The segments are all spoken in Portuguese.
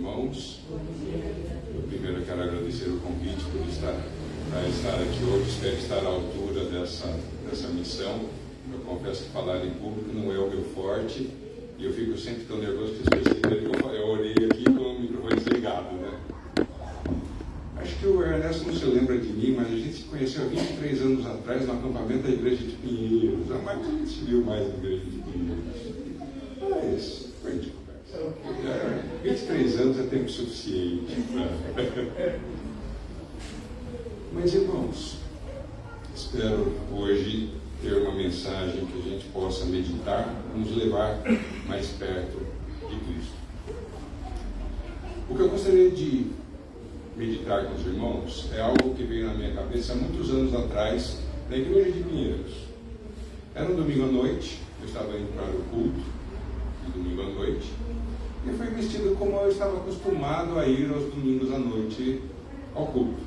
irmãos. Eu primeiro quero agradecer o convite por estar aqui hoje. Espero estar à altura dessa missão. Eu confesso que falar em público não é o meu forte, e eu fico sempre tão nervoso que as pessoas verem que eu orei aqui com o microfone desligado, né? Acho que o Ernesto não se lembra de mim, mas a gente se conheceu há 23 anos atrás no acampamento da Igreja de Pinheiros. Jamais a gente se viu mais na Igreja de Pinheiros. Mas foi de conversa. 23 anos é tempo suficiente. Mas, irmãos, espero hoje ter uma mensagem que a gente possa meditar, nos levar mais perto de Cristo. O que eu gostaria de meditar com os irmãos é algo que veio na minha cabeça há muitos anos atrás, na Igreja de Pinheiros. Era um domingo à noite, eu estava indo para o culto, de domingo à noite, e eu fui vestido como eu estava acostumado a ir aos domingos à noite ao culto.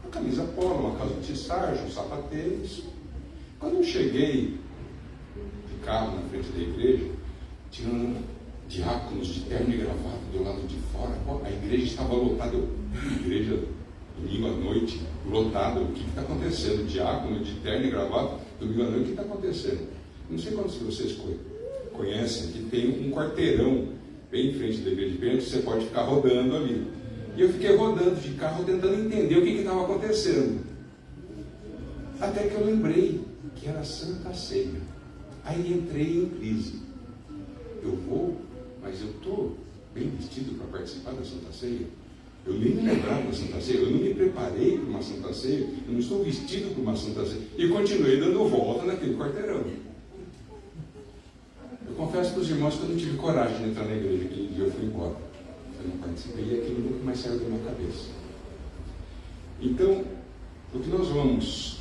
Uma camisa polo, uma calça de sarja, um sapatênis. Quando eu cheguei de carro na frente da igreja, tinha diáconos de terno e gravata do lado de fora. A igreja estava lotada. Igreja, domingo à noite, lotada. O que está acontecendo? Diácono de terno e gravata, domingo à noite, o que está acontecendo? Não sei quantos de vocês conhecem, que tem um quarteirão bem em frente da igreja de Pinheiros, você pode ficar rodando ali. E eu fiquei rodando de carro, tentando entender o que estava acontecendo. Até que eu lembrei que era Santa Ceia. Aí entrei em crise. Eu vou, mas eu estou bem vestido para participar da Santa Ceia? Eu nem me lembrava da Santa Ceia, eu não me preparei para uma Santa Ceia, eu não estou vestido para uma Santa Ceia. E continuei dando volta naquele quarteirão. Eu confesso para os irmãos que eu não tive coragem de entrar na igreja. Aquele dia eu fui embora. Eu não participei e aquilo nunca mais saiu da minha cabeça. Então, o que nós vamos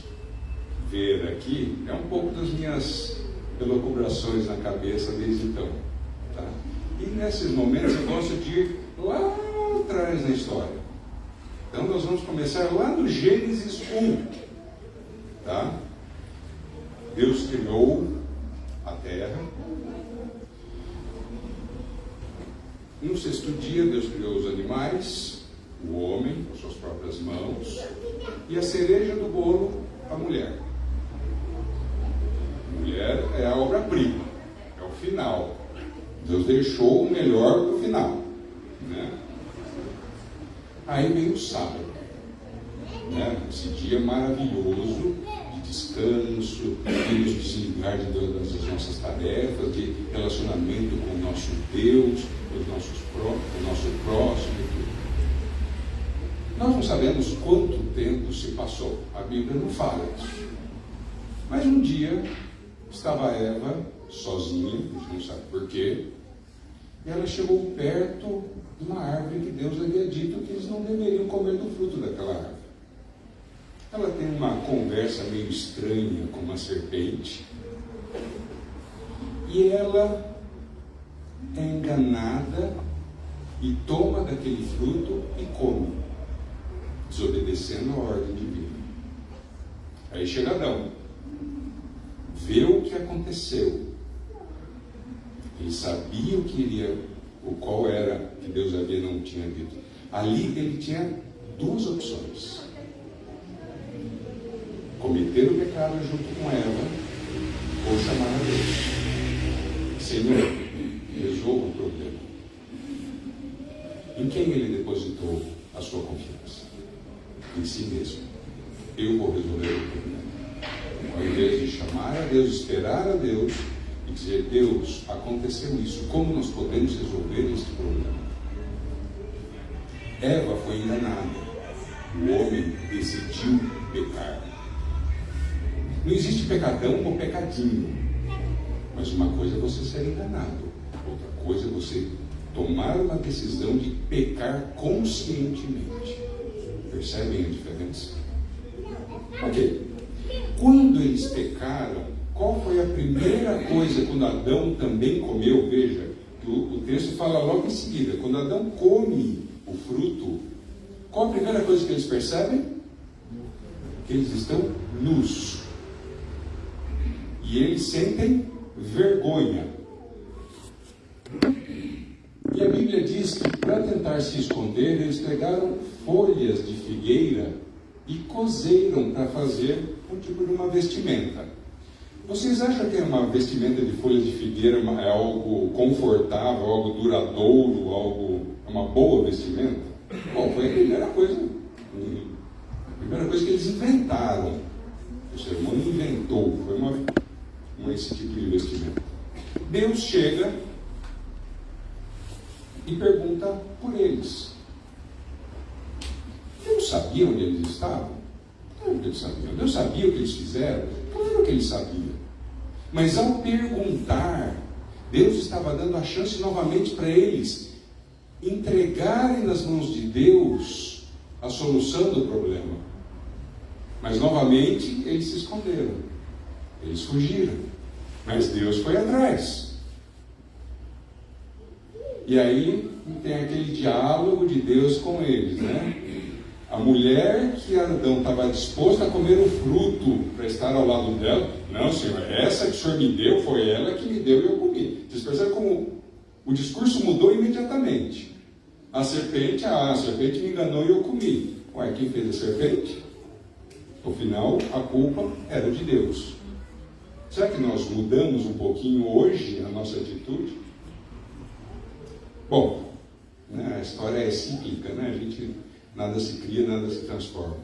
ver aqui é um pouco das minhas elucubrações na cabeça desde então. Tá? E nesses momentos eu gosto de ir lá atrás na história. Então nós vamos começar lá no Gênesis 1. Tá? Deus criou a terra. No sexto dia, Deus criou os animais, o homem, com suas próprias mãos, e a cereja do bolo, a mulher. A mulher é a obra-prima, é o final. Deus deixou o melhor para o final. Né? Aí vem o sábado. Né? Esse dia maravilhoso, de descanso, de nos desligar das nossas tarefas, de relacionamento com o nosso Deus, com o nosso próximo. Nós não sabemos quanto tempo se passou. A Bíblia não fala isso. Mas um dia estava Eva sozinha, a gente não sabe porquê, e ela chegou perto de uma árvore que Deus havia dito que eles não deveriam comer do fruto daquela árvore. Ela tem uma conversa meio estranha com uma serpente, e ela é enganada e toma daquele fruto e come, desobedecendo a ordem divina. Aí chega Adão, vê o que aconteceu. Ele sabia qual era que Deus não tinha dito. Ali ele tinha duas opções: cometer o pecado junto com Eva, ou chamar a Deus. Senhor, resolva o problema. Em quem ele depositou a sua confiança? Em si mesmo. Eu vou resolver o problema. Ao invés de chamar a Deus, esperar a Deus e dizer: Deus, aconteceu isso, como nós podemos resolver este problema? Eva foi enganada. O homem decidiu pecar. Não existe pecadão ou pecadinho. Mas uma coisa é você ser enganado, outra coisa é você tomar uma decisão de pecar conscientemente. Percebem a diferença? Ok. Quando eles pecaram, qual foi a primeira coisa quando Adão também comeu? Veja, que o texto fala logo em seguida. Quando Adão come o fruto, qual a primeira coisa que eles percebem? Que eles estão nus. E eles sentem vergonha. E a Bíblia diz que, para tentar se esconder, eles pegaram folhas de figueira e cozeram para fazer um tipo de uma vestimenta. Vocês acham que uma vestimenta de folhas de figueira é algo confortável, algo duradouro, é uma boa vestimenta? Bom, foi a primeira coisa que eles inventaram. O ser humano inventou, foi esse tipo de vestimenta. Deus chega e pergunta por eles. Deus sabia onde eles estavam? Claro que eles sabiam. Deus sabia o que eles fizeram? Claro que ele sabia. Mas ao perguntar, Deus estava dando a chance novamente para eles entregarem nas mãos de Deus a solução do problema. Mas novamente eles se esconderam. Eles fugiram. Mas Deus foi atrás. E aí tem aquele diálogo de Deus com eles, né? A mulher que Adão estava disposto a comer o fruto para estar ao lado dela, não, Senhor, essa que o Senhor me deu, foi ela que me deu e eu comi. Vocês percebem como o discurso mudou imediatamente. A serpente me enganou e eu comi. Ué, quem fez a serpente? No final, a culpa era de Deus. Será que nós mudamos um pouquinho hoje a nossa atitude? Bom, né, a história é cíclica, né? Nada se cria, nada se transforma.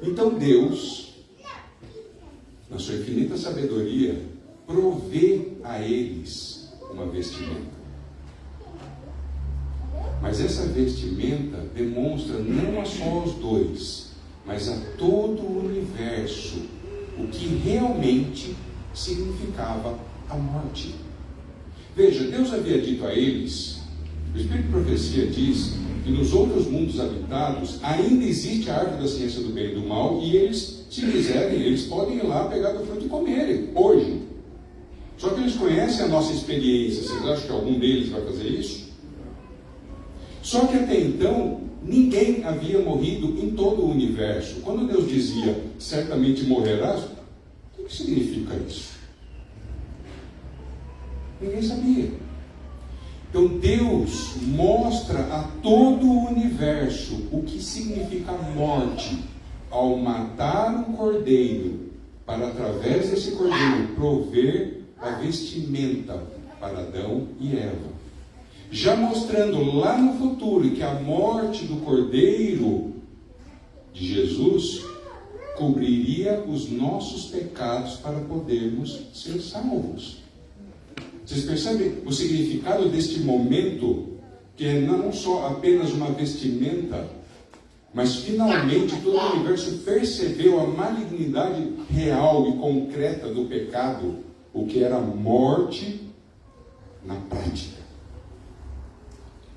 Então Deus, na sua infinita sabedoria, provê a eles uma vestimenta. Mas essa vestimenta demonstra não só aos dois, mas a todo o universo, o que realmente significava a morte. Veja, Deus havia dito a eles, o Espírito de Profecia diz que nos outros mundos habitados ainda existe a árvore da ciência do bem e do mal, e eles, se quiserem, eles podem ir lá pegar do fruto e comerem, hoje. Só que eles conhecem a nossa experiência. Vocês acham que algum deles vai fazer isso? Só que até então, ninguém havia morrido em todo o universo. Quando Deus dizia, certamente morrerás, o que significa isso? Ninguém sabia. Então Deus mostra a todo o universo o que significa a morte ao matar um cordeiro, para através desse cordeiro prover a vestimenta para Adão e Eva. Já mostrando lá no futuro que a morte do cordeiro de Jesus cobriria os nossos pecados para podermos ser salvos. Vocês percebem o significado deste momento, que é não só apenas uma vestimenta, mas finalmente todo o universo percebeu a malignidade real e concreta do pecado, o que era a morte na prática.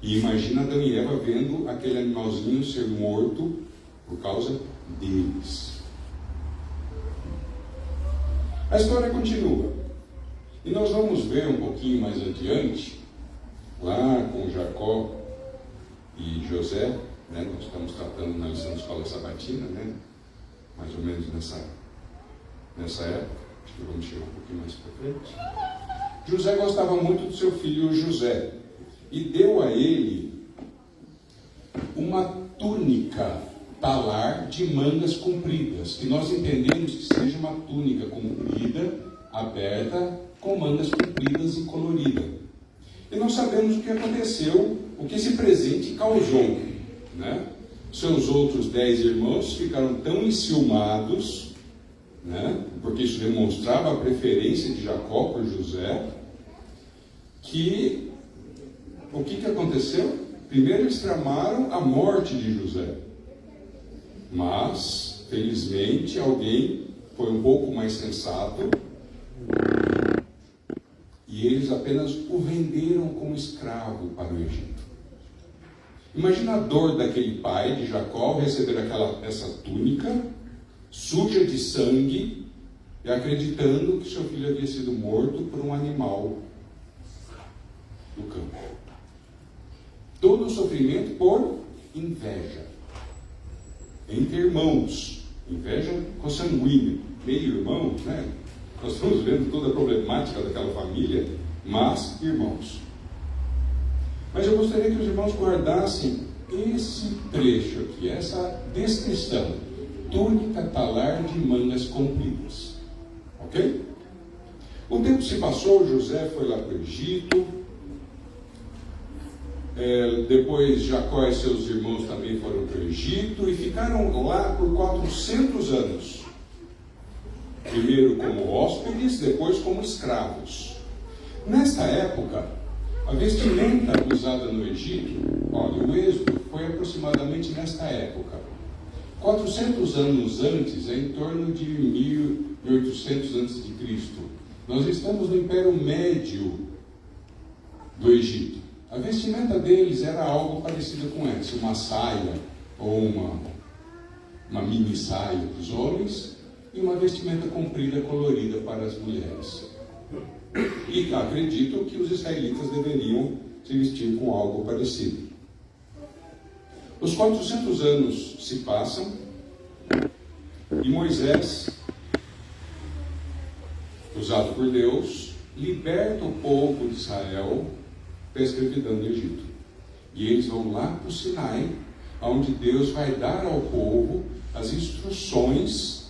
E imagina Adão e Eva vendo aquele animalzinho ser morto por causa deles. A história continua. E nós vamos ver um pouquinho mais adiante, lá com Jacó e José, né? Nós estamos tratando na lição de escola sabatina, né? Mais ou menos nessa época. Acho que vamos chegar um pouquinho mais para frente. José gostava muito do seu filho José e deu a ele uma túnica talar de mangas compridas, que nós entendemos que seja uma túnica comprida, aberta, com mangas compridas e colorida. E nós sabemos o que aconteceu, o que esse presente causou, né? Seus outros 10 irmãos ficaram tão enciumados, né? Porque isso demonstrava a preferência de Jacó por José, que o que aconteceu? Primeiro eles tramaram a morte de José, mas felizmente alguém foi um pouco mais sensato e eles apenas o venderam como escravo para o Egito. Imagina a dor daquele pai de Jacó receber essa túnica suja de sangue e acreditando que seu filho havia sido morto por um animal do campo. Todo o sofrimento por inveja entre irmãos, inveja consanguínea, meio irmão, né? Nós estamos vendo toda a problemática daquela família, mas irmãos. Mas eu gostaria que os irmãos guardassem esse trecho aqui, essa descrição: túnica talar de mangas compridas. Ok? O tempo se passou, José foi lá para o Egito, depois Jacó e seus irmãos também foram para o Egito e ficaram lá por 400 anos. Primeiro como hóspedes, depois como escravos. Nesta época, a vestimenta usada no Egito, olha, o êxodo foi aproximadamente nesta época. 400 anos antes, em torno de 1800 a.C., nós estamos no Império Médio do Egito. A vestimenta deles era algo parecido com essa, uma saia ou uma mini saia para os homens e uma vestimenta comprida colorida para as mulheres. E acredito que os israelitas deveriam se vestir com algo parecido. Os 400 anos se passam e Moisés, usado por Deus, liberta o povo de Israel da escravidão do Egito. E eles vão lá para o Sinai, onde Deus vai dar ao povo as instruções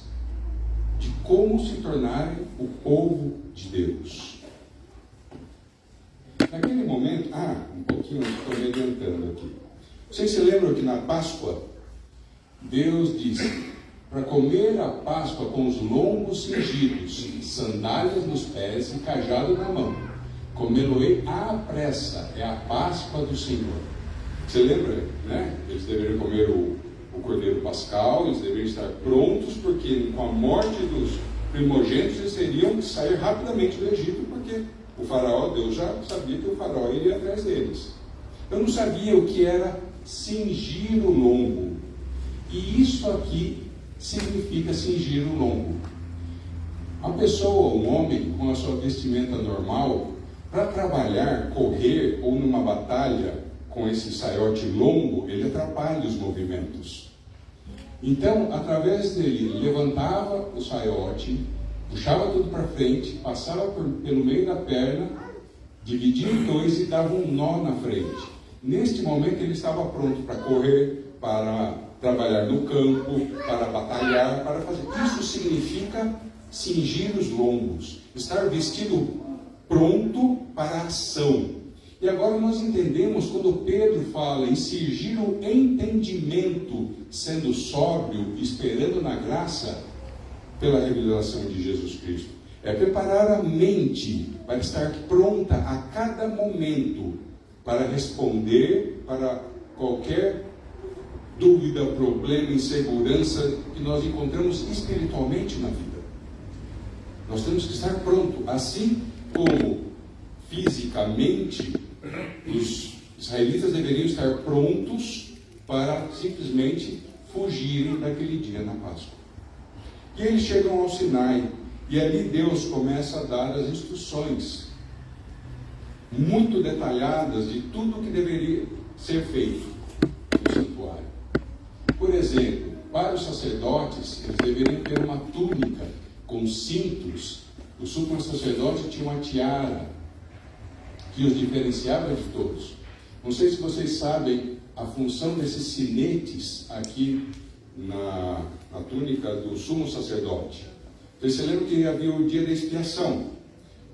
de como se tornarem o povo de Deus. Naquele momento, um pouquinho, estou me adiantando aqui. Vocês se lembram que na Páscoa, Deus disse para comer a Páscoa com os lombos cingidos, sandálias nos pés e cajado na mão. Comê-lo-ei à pressa, é a Páscoa do Senhor. Você lembra, né? Eles deveriam comer o cordeiro pascal, eles deveriam estar prontos, porque com a morte dos primogênitos eles teriam que sair rapidamente do Egito, porque o faraó, Deus já sabia que o faraó iria atrás deles. Eu não sabia o que era cingir o lombo. E isso aqui significa cingir o lombo. A pessoa, um homem, com a sua vestimenta normal, para trabalhar, correr ou numa batalha com esse saiote longo, ele atrapalha os movimentos. Então, através dele, levantava o saiote, puxava tudo para frente, passava pelo meio da perna, dividia em dois e dava um nó na frente. Neste momento, ele estava pronto para correr, para trabalhar no campo, para batalhar, para fazer. Isso significa cingir os lombos, estar vestido pronto para a ação. E agora nós entendemos quando Pedro fala em cingir o entendimento, sendo sóbrio, esperando na graça pela revelação de Jesus Cristo. É preparar a mente para estar pronta a cada momento para responder para qualquer dúvida, problema, insegurança que nós encontramos espiritualmente na vida. Nós temos que estar pronto, assim como fisicamente os israelitas deveriam estar prontos para simplesmente fugirem daquele dia na Páscoa. E eles chegam ao Sinai, e ali Deus começa a dar as instruções muito detalhadas de tudo o que deveria ser feito no santuário. Por exemplo, para os sacerdotes, eles deveriam ter uma túnica com cintos. O sumo sacerdote tinha uma tiara que os diferenciava de todos. Não sei se vocês sabem a função desses sinetes aqui na túnica do sumo sacerdote. Vocês se lembram que havia o dia da expiação.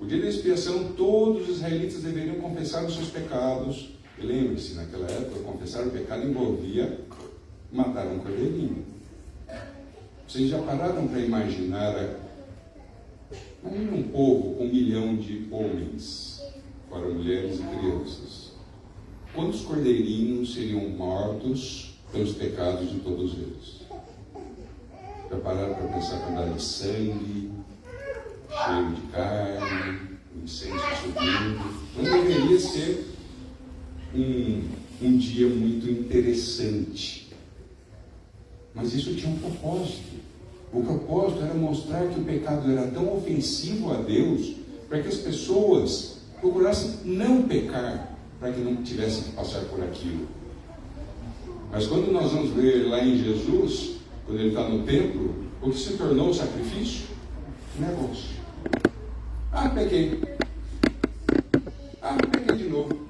O dia da expiação, todos os israelitas deveriam confessar os seus pecados. E lembre-se, naquela época, confessar o pecado envolvia matar um cordeirinho. Vocês já pararam para imaginar? Imagina um povo com 1 milhão de homens, fora mulheres e crianças. Quantos cordeirinhos seriam mortos pelos pecados de todos eles? Já pararam para pensar a quantidade de sangue, cheiro de carne, incenso subindo? Não deveria ser um dia muito interessante. Mas isso tinha um propósito. O propósito era mostrar que o pecado era tão ofensivo a Deus, para que as pessoas procurassem não pecar, para que não tivessem que passar por aquilo. Mas quando nós vamos ver lá em Jesus, quando ele está no templo, o que se tornou o sacrifício? Negócio. Pequei. Pequei de novo.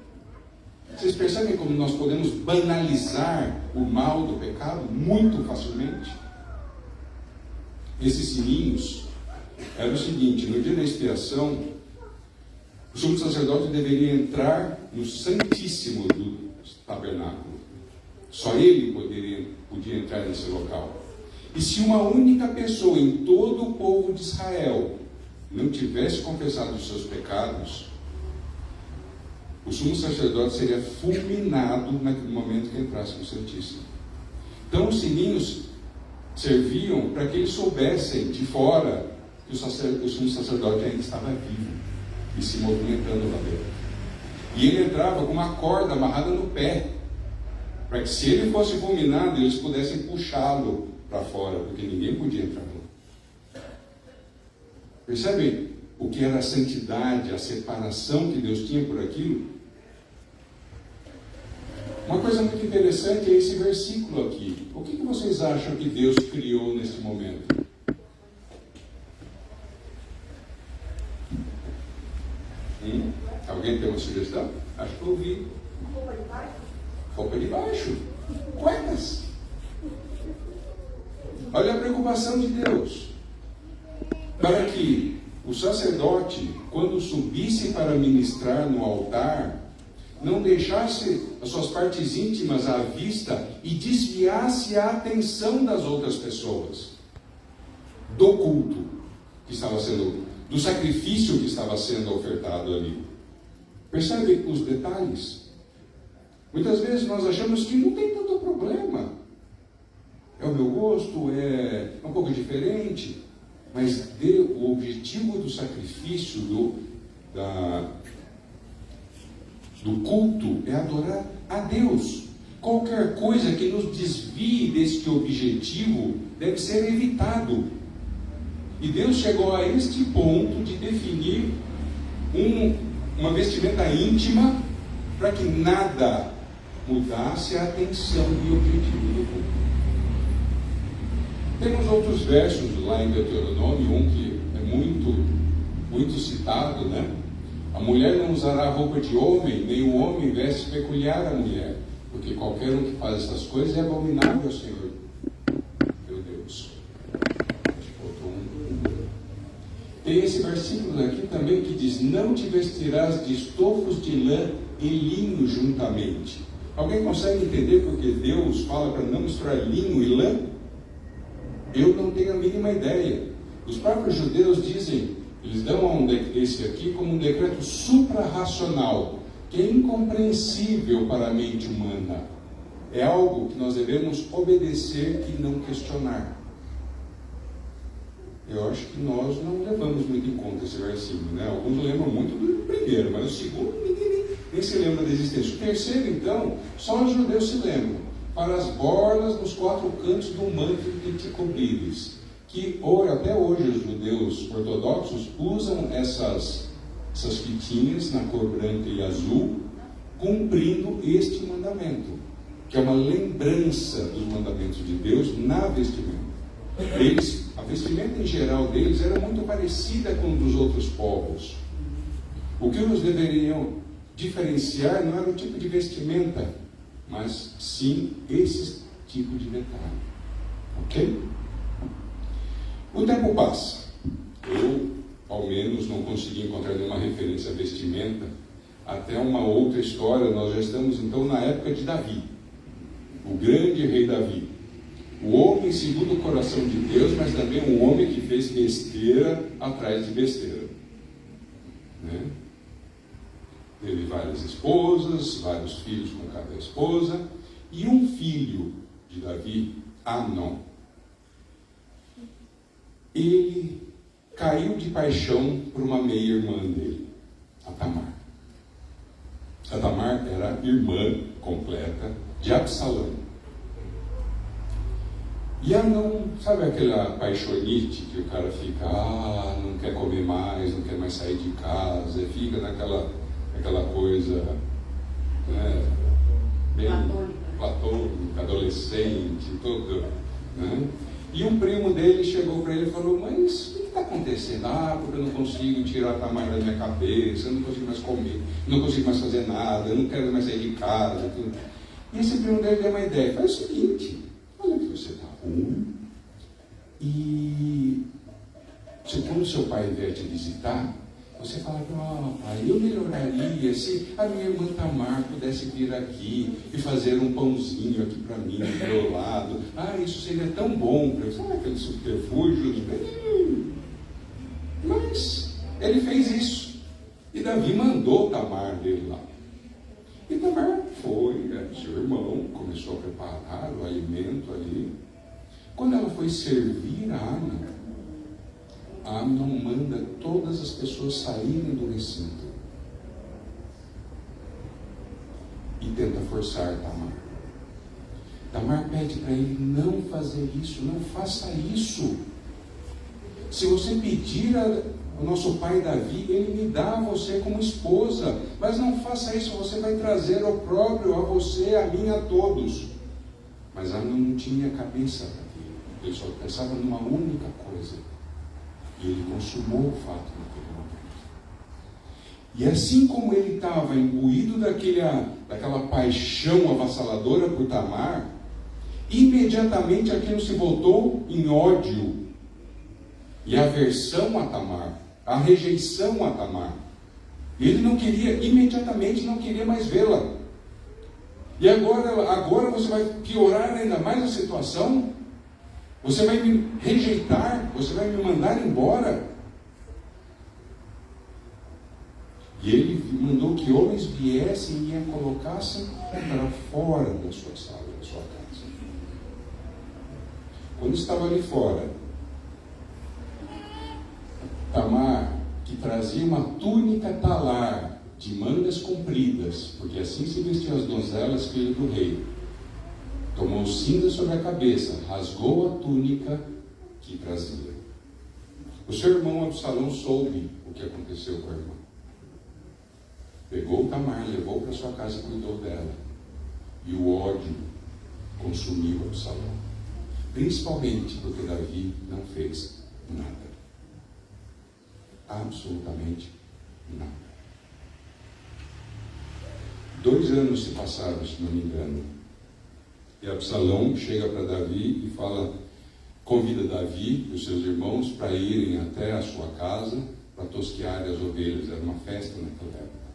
Vocês percebem como nós podemos banalizar o mal do pecado muito facilmente? Esses sininhos era o seguinte: no dia da expiação, o sumo sacerdote deveria entrar no Santíssimo do tabernáculo. Só ele podia entrar nesse local. E se uma única pessoa em todo o povo de Israel não tivesse confessado os seus pecados, o sumo sacerdote seria fulminado naquele momento que entrasse no Santíssimo. Então os sininhos serviam para que eles soubessem de fora que o sumo sacerdote ainda estava vivo e se movimentando lá dentro. E ele entrava com uma corda amarrada no pé, para que se ele fosse fulminado, eles pudessem puxá-lo para fora, porque ninguém podia entrar lá. Percebem o que era a santidade, a separação que Deus tinha por aquilo? Uma coisa muito interessante é esse versículo aqui. O que vocês acham que Deus criou nesse momento? Alguém tem uma sugestão? Acho que eu ouvi. Roupa de baixo? Roupa de baixo. Cuecas. Olha a preocupação de Deus. Para que o sacerdote, quando subisse para ministrar no altar, não deixasse as suas partes íntimas à vista e desviasse a atenção das outras pessoas do culto que estava sendo, do sacrifício que estava sendo ofertado ali. Percebe os detalhes? Muitas vezes nós achamos que não tem tanto problema. É o meu gosto, é um pouco diferente, mas o objetivo do sacrifício, do culto, é adorar a Deus. Qualquer coisa que nos desvie deste objetivo deve ser evitado. E Deus chegou a este ponto de definir uma vestimenta íntima para que nada mudasse a atenção e objetivo do culto. Temos outros versos lá em Deuteronômio, um que é muito citado, né? A mulher não usará roupa de homem, nem o homem veste peculiar à mulher, porque qualquer um que faz essas coisas é abominável ao Senhor. Meu Deus. Tem esse versículo aqui também que diz: não te vestirás de estofos de lã e linho juntamente. Alguém consegue entender porque Deus fala para não misturar linho e lã? Eu não tenho a mínima ideia. Os próprios judeus dizem, eles dão esse aqui como um decreto suprarracional, que é incompreensível para a mente humana. É algo que nós devemos obedecer e não questionar. Eu acho que nós não levamos muito em conta esse versículo, né? Alguns lembram muito do primeiro, mas o segundo ninguém nem se lembra da existência. O terceiro, então, só os judeus se lembram. Para as bordas dos 4 cantos do manto que te cobrires. Que até hoje os judeus ortodoxos usam essas fitinhas na cor branca e azul, cumprindo este mandamento, que é uma lembrança dos mandamentos de Deus na vestimenta. A vestimenta em geral deles era muito parecida com a dos outros povos. O que eles deveriam diferenciar não era o tipo de vestimenta, mas sim esse tipo de detalhe. Ok? O tempo passa. Eu, ao menos, não consegui encontrar nenhuma referência à vestimenta. Até uma outra história, nós já estamos então na época de Davi, o grande rei Davi. O homem segundo o coração de Deus, mas também um homem que fez besteira atrás de besteira. Né? Teve várias esposas, vários filhos com cada esposa, e um filho de Davi, Amnon. Ele caiu de paixão por uma meia-irmã dele, a Tamar. A Tamar era irmã completa de Absalão. E Amnon, sabe aquela paixonite que o cara fica, não quer comer mais, não quer mais sair de casa, e fica naquela coisa, né, bem platônica, adolescente, todo, né? E um primo dele chegou para ele e falou: mas o que está acontecendo? Porque eu não consigo tirar a Tamar da minha cabeça, eu não consigo mais comer, eu não consigo mais fazer nada, eu não quero mais sair de casa. Tudo. E esse primo dele deu uma ideia. Faz o seguinte, olha que você está ruim, e quando seu pai vier te visitar, você fala, pai, eu melhoraria se a minha irmã Tamar pudesse vir aqui e fazer um pãozinho aqui para mim, do meu lado. Isso seria tão bom para você. Sabe aquele subterfúgio? Mas ele fez isso. E Davi mandou Tamar dele lá. E Tamar foi, seu irmão, começou a preparar o alimento ali. Quando ela foi servir a Amnon manda todas as pessoas saírem do recinto e tenta forçar Tamar. Tamar pede para ele não fazer isso, não faça isso. Se você pedir ao nosso pai Davi, ele me dá a você como esposa, mas não faça isso, você vai trazer opróbrio a você, a mim, a todos. Mas Amnon não tinha cabeça para aquilo, ele só pensava numa única coisa. E ele consumou o fato naquele momento. E assim como ele estava imbuído daquela paixão avassaladora por Tamar, imediatamente aquilo se voltou em ódio e aversão a Tamar, a rejeição a Tamar. E ele imediatamente não queria mais vê-la. E agora você vai piorar ainda mais a situação? Você vai me rejeitar? Você vai me mandar embora? E ele mandou que homens viessem e a colocassem para fora da sua sala, da sua casa. Quando estava ali fora, Tamar, que trazia uma túnica talar de mangas compridas, porque assim se vestiam as donzelas, filho do rei, tomou cinza sobre a cabeça, rasgou a túnica que trazia. O seu irmão Absalão soube o que aconteceu com a irmã. Pegou Tamar, levou para sua casa e cuidou dela. E o ódio consumiu Absalão. Principalmente porque Davi não fez nada. Absolutamente nada. 2 anos se passaram, se não me engano. E Absalão chega para Davi e convida Davi e os seus irmãos para irem até a sua casa para tosquear as ovelhas. Era uma festa naquela época.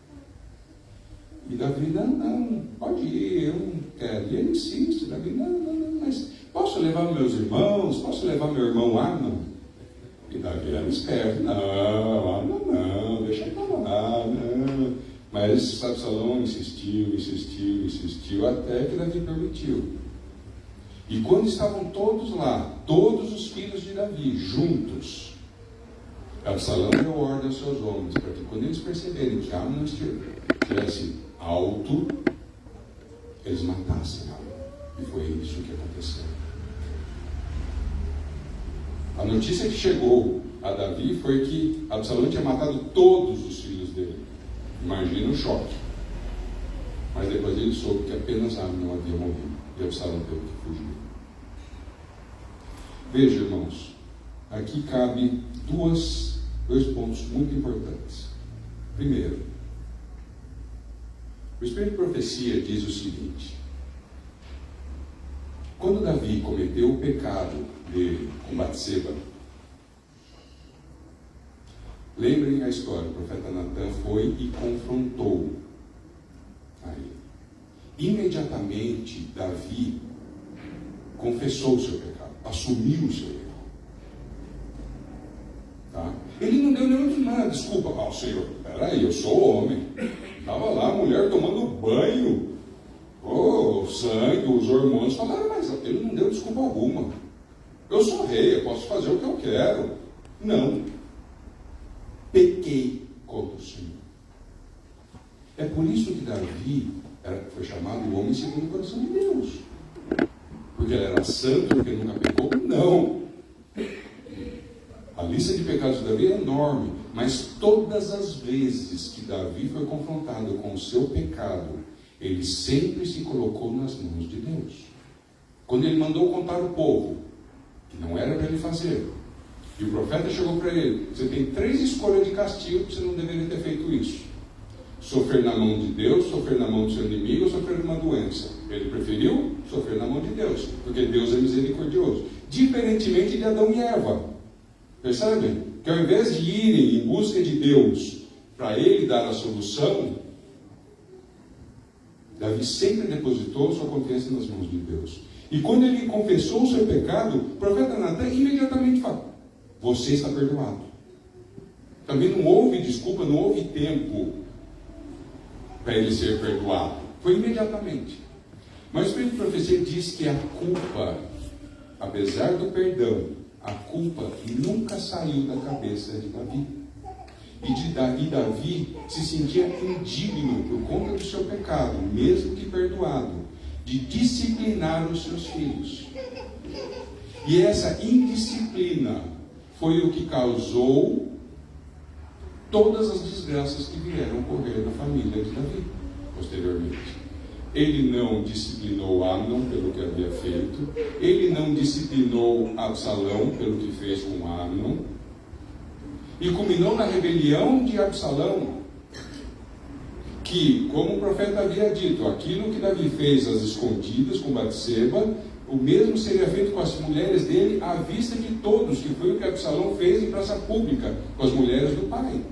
E Davi, não, pode ir, eu não quero. E ele insiste, Davi, não, mas posso levar meus irmãos? Posso levar meu irmão Amnon? E Davi era esperto, não, deixa eu falar, não. Mas Absalão insistiu, até que Davi permitiu. E quando estavam todos lá, todos os filhos de Davi, juntos, Absalão deu ordem aos seus homens, para que quando eles perceberem que Amnon estivesse alto, eles matassem Amnon. E foi isso que aconteceu. A notícia que chegou a Davi foi que Absalão tinha matado todos os filhos dele. Imagina o choque. Mas depois ele soube que apenas Amnon havia morrido. E Absalão teve que fugir. Veja, irmãos, aqui cabe dois pontos muito importantes. Primeiro, o Espírito de Profecia diz o seguinte: quando Davi cometeu o pecado dele com Batseba, lembrem a história, o profeta Natan foi e confrontou a ele. Imediatamente Davi confessou o seu pecado, assumiu o seu erro. Tá? Ele não deu nenhuma desculpa. Senhor, peraí, eu sou homem. Estava lá a mulher tomando banho, o sangue, os hormônios falaram, mas ele não deu desculpa alguma. Eu sou rei, eu posso fazer o que eu quero. Não. Pequei contra o Senhor. É por isso que Davi foi chamado o homem segundo o coração de Deus. Porque ele era santo, porque nunca pecou? Não. A lista de pecados de Davi é enorme, mas todas as vezes que Davi foi confrontado com o seu pecado, ele sempre se colocou nas mãos de Deus. Quando ele mandou contar o povo, que não era para ele fazer, E o profeta chegou para ele: você tem 3 escolhas de castigo que você não deveria ter feito isso. Sofrer na mão de Deus, sofrer na mão do seu inimigo ou sofrer de uma doença. Ele preferiu sofrer na mão de Deus, porque Deus é misericordioso. Diferentemente de Adão e Eva. Percebem? Que ao invés de irem em busca de Deus para Ele dar a solução, Davi sempre depositou sua confiança nas mãos de Deus. E quando ele confessou o seu pecado, o profeta Natan imediatamente fala: você está perdoado. Também não houve desculpa, não houve tempo para ele ser perdoado. Foi imediatamente. Mas o Espírito de Profecia diz que a culpa, apesar do perdão, a culpa nunca saiu da cabeça de Davi. E Davi se sentia indigno por conta do seu pecado, mesmo que perdoado, de disciplinar os seus filhos. E essa indisciplina foi o que causou todas as desgraças que vieram ocorrer na família de Davi, posteriormente. Ele não disciplinou Amnon pelo que havia feito, ele não disciplinou Absalão pelo que fez com Amnon, e culminou na rebelião de Absalão, que, como o profeta havia dito, aquilo que Davi fez às escondidas com Batseba, o mesmo seria feito com as mulheres dele à vista de todos, que foi o que Absalão fez em praça pública com as mulheres do pai.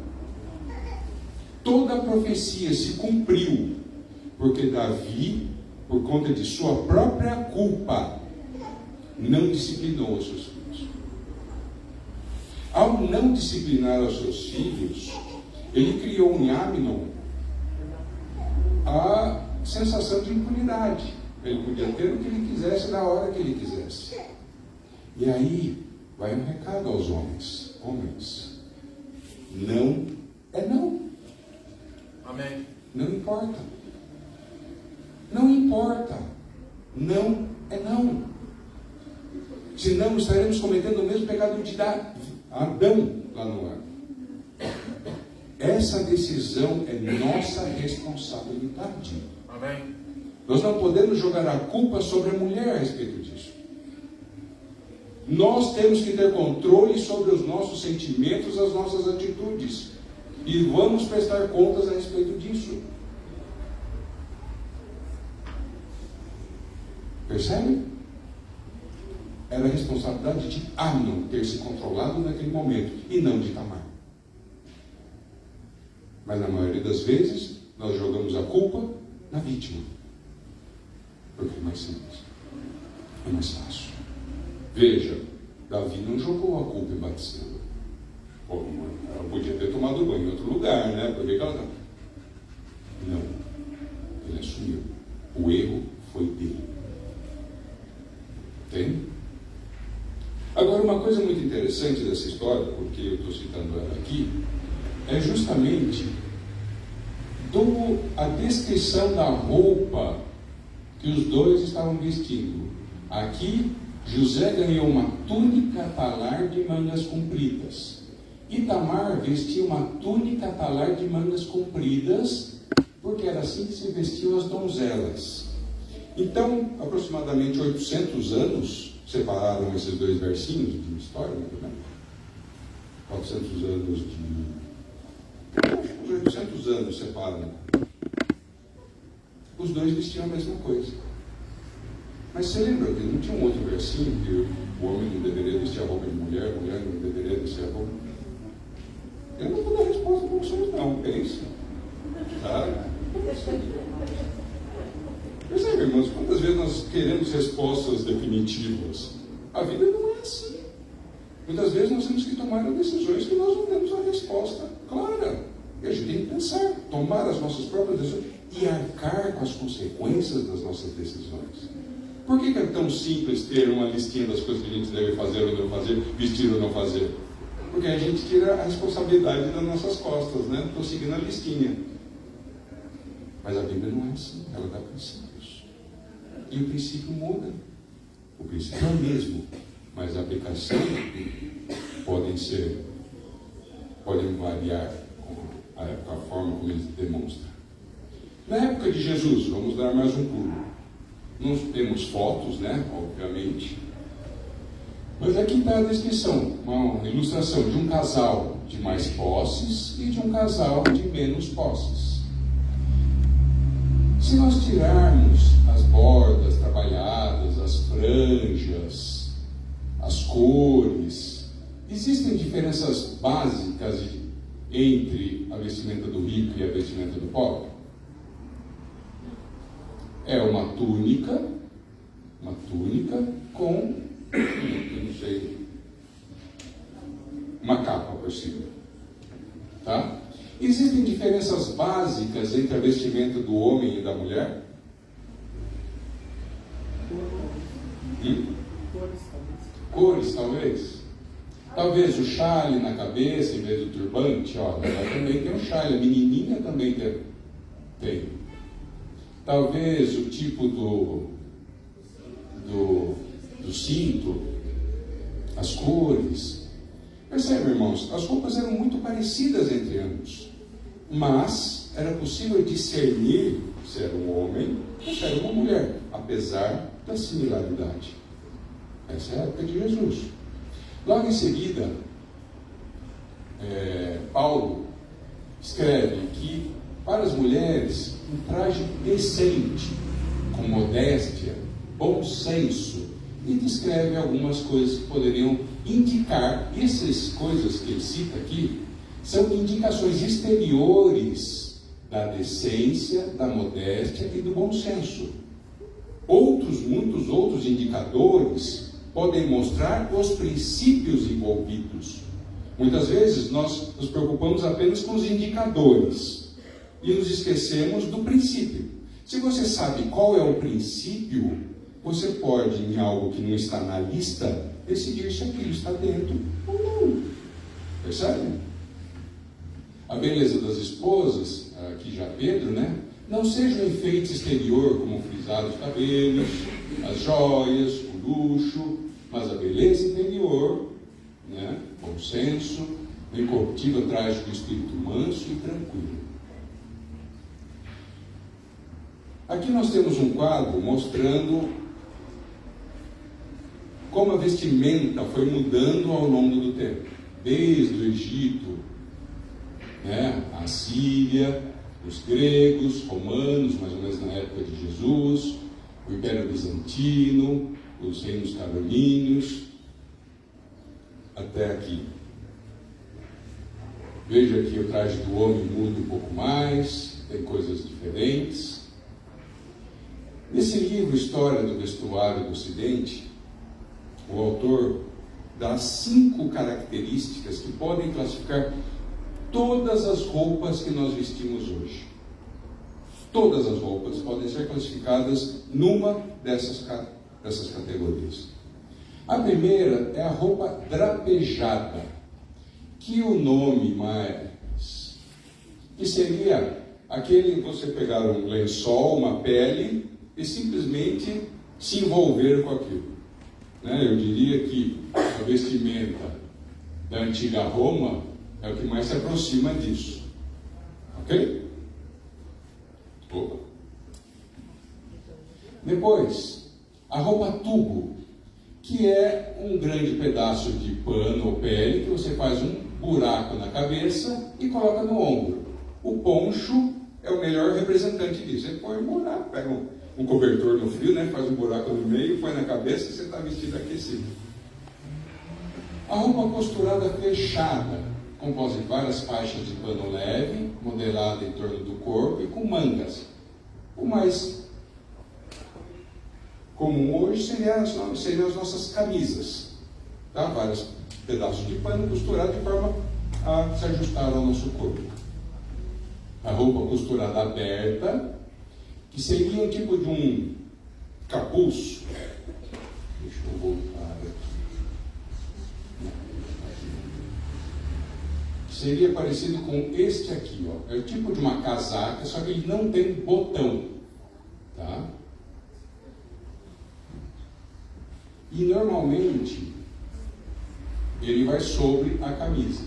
Toda a profecia se cumpriu, porque Davi, por conta de sua própria culpa, não disciplinou os seus filhos. Ao não disciplinar os seus filhos, ele criou em Amnon a sensação de impunidade. Ele podia ter o que ele quisesse na hora que ele quisesse. E aí vai um recado aos homens. Homens, não é não. Amém. Não importa. Não importa. Não é não. Senão estaremos cometendo o mesmo pecado de Adão lá no ar. Essa decisão é nossa responsabilidade. Amém. Nós não podemos jogar a culpa sobre a mulher a respeito disso. Nós temos que ter controle sobre os nossos sentimentos, as nossas atitudes. E vamos prestar contas a respeito disso. Percebe? Era a responsabilidade de Amnon ter se controlado naquele momento, e não de Tamar. Mas na maioria das vezes, nós jogamos a culpa na vítima. Porque é mais simples. É mais fácil. Veja, Davi não jogou a culpa em Batseba. Ela podia ter tomado banho em outro lugar, né? Por que ela não? Não. Ele assumiu. O erro foi dele. Entende? Agora, uma coisa muito interessante dessa história, porque eu estou citando ela aqui, é justamente a descrição da roupa que os dois estavam vestindo. Aqui, José ganhou uma túnica talar de mangas compridas. E Tamar vestia uma túnica talar de mangas compridas, porque era assim que se vestiam as donzelas. Então, aproximadamente 800 anos separaram esses dois versinhos de uma história, né? 400 anos de... Uns 800 anos separam. Os dois vestiam a mesma coisa. Mas você lembra que não tinha um outro versinho que o homem não deveria vestir a roupa de mulher, a mulher não deveria vestir a roupa? Eu não vou dar resposta para vocês, não. Pensa. Tá? Percebe, irmãos? Quantas vezes nós queremos respostas definitivas? A vida não é assim. Muitas vezes nós temos que tomar decisões que nós não temos a resposta clara. E a gente tem que pensar, tomar as nossas próprias decisões e arcar com as consequências das nossas decisões. Por que é tão simples ter uma listinha das coisas que a gente deve fazer ou não fazer, vestir ou não fazer? Porque a gente tira a responsabilidade das nossas costas, né? Estou seguindo a listinha. Mas a Bíblia não é assim, ela dá princípios. E o princípio muda. O princípio é o mesmo, mas a aplicação podem variar a forma como ele demonstra. Na época de Jesus, vamos dar mais um pulo. Nós temos fotos, né? Obviamente. Mas aqui está a descrição, uma ilustração de um casal de mais posses e de um casal de menos posses. Se nós tirarmos as bordas trabalhadas, as franjas, as cores, existem diferenças básicas entre a vestimenta do rico e a vestimenta do pobre? É uma túnica com, eu não sei, uma capa por cima, tá? Existem diferenças básicas entre a vestimenta do homem e da mulher? Cores, talvez. Talvez o chale na cabeça em vez do turbante, ó, ela também tem um chale, a menininha também tem. Talvez o tipo do cinto, as cores. Percebe, irmãos? As roupas eram muito parecidas entre ambos, mas era possível discernir se era um homem ou se era uma mulher, apesar da similaridade. Essa é a época de Jesus. Logo em seguida, Paulo escreve que para as mulheres um traje decente, com modéstia, bom senso, e descreve algumas coisas que poderiam indicar. Essas coisas que ele cita aqui são indicações exteriores da decência, da modéstia e do bom senso. Muitos outros indicadores podem mostrar os princípios envolvidos. Muitas vezes nós nos preocupamos apenas com os indicadores e nos esquecemos do princípio. Se você sabe qual é o princípio, você pode, em algo que não está na lista, decidir se aquilo está dentro ou não. Percebe? A beleza das esposas, aqui já Pedro, né? Não seja um enfeite exterior, como o frisado dos cabelos, as joias, o luxo, mas a beleza interior, né? Bom senso, o incorruptível traje do espírito manso e tranquilo. Aqui nós temos um quadro mostrando como a vestimenta foi mudando ao longo do tempo, desde o Egito, né, a Síria, os gregos, romanos, mais ou menos na época de Jesus, o Império Bizantino, os reinos carolíneos, até aqui. Veja que o traje do homem muda um pouco mais, tem coisas diferentes. Nesse livro, História do Vestuário do Ocidente, o autor dá 5 características que podem classificar todas as roupas que nós vestimos hoje. Todas as roupas podem ser classificadas numa dessas categorias. A primeira é a roupa drapejada, que o nome mais... que seria aquele você pegar um lençol, uma pele e simplesmente se envolver com aquilo. Eu diria que a vestimenta da antiga Roma é o que mais se aproxima disso. Ok? Opa. Depois, a roupa tubo, que é um grande pedaço de pano ou pele que você faz um buraco na cabeça e coloca no ombro. O poncho é o melhor representante disso. Você põe um buraco, pega um cobertor no frio, né? Faz um buraco no meio, põe na cabeça e você está vestido aquecido. A roupa costurada fechada, composta de várias faixas de pano leve, modelada em torno do corpo e com mangas. O mais comum hoje seriam as nossas camisas, tá? Vários pedaços de pano costurados de forma a se ajustar ao nosso corpo. A roupa costurada aberta, que seria um tipo de um capuz. Deixa eu voltar aqui. Seria parecido com este aqui, ó. É o tipo de uma casaca, só que ele não tem botão, tá? E normalmente ele vai sobre a camisa.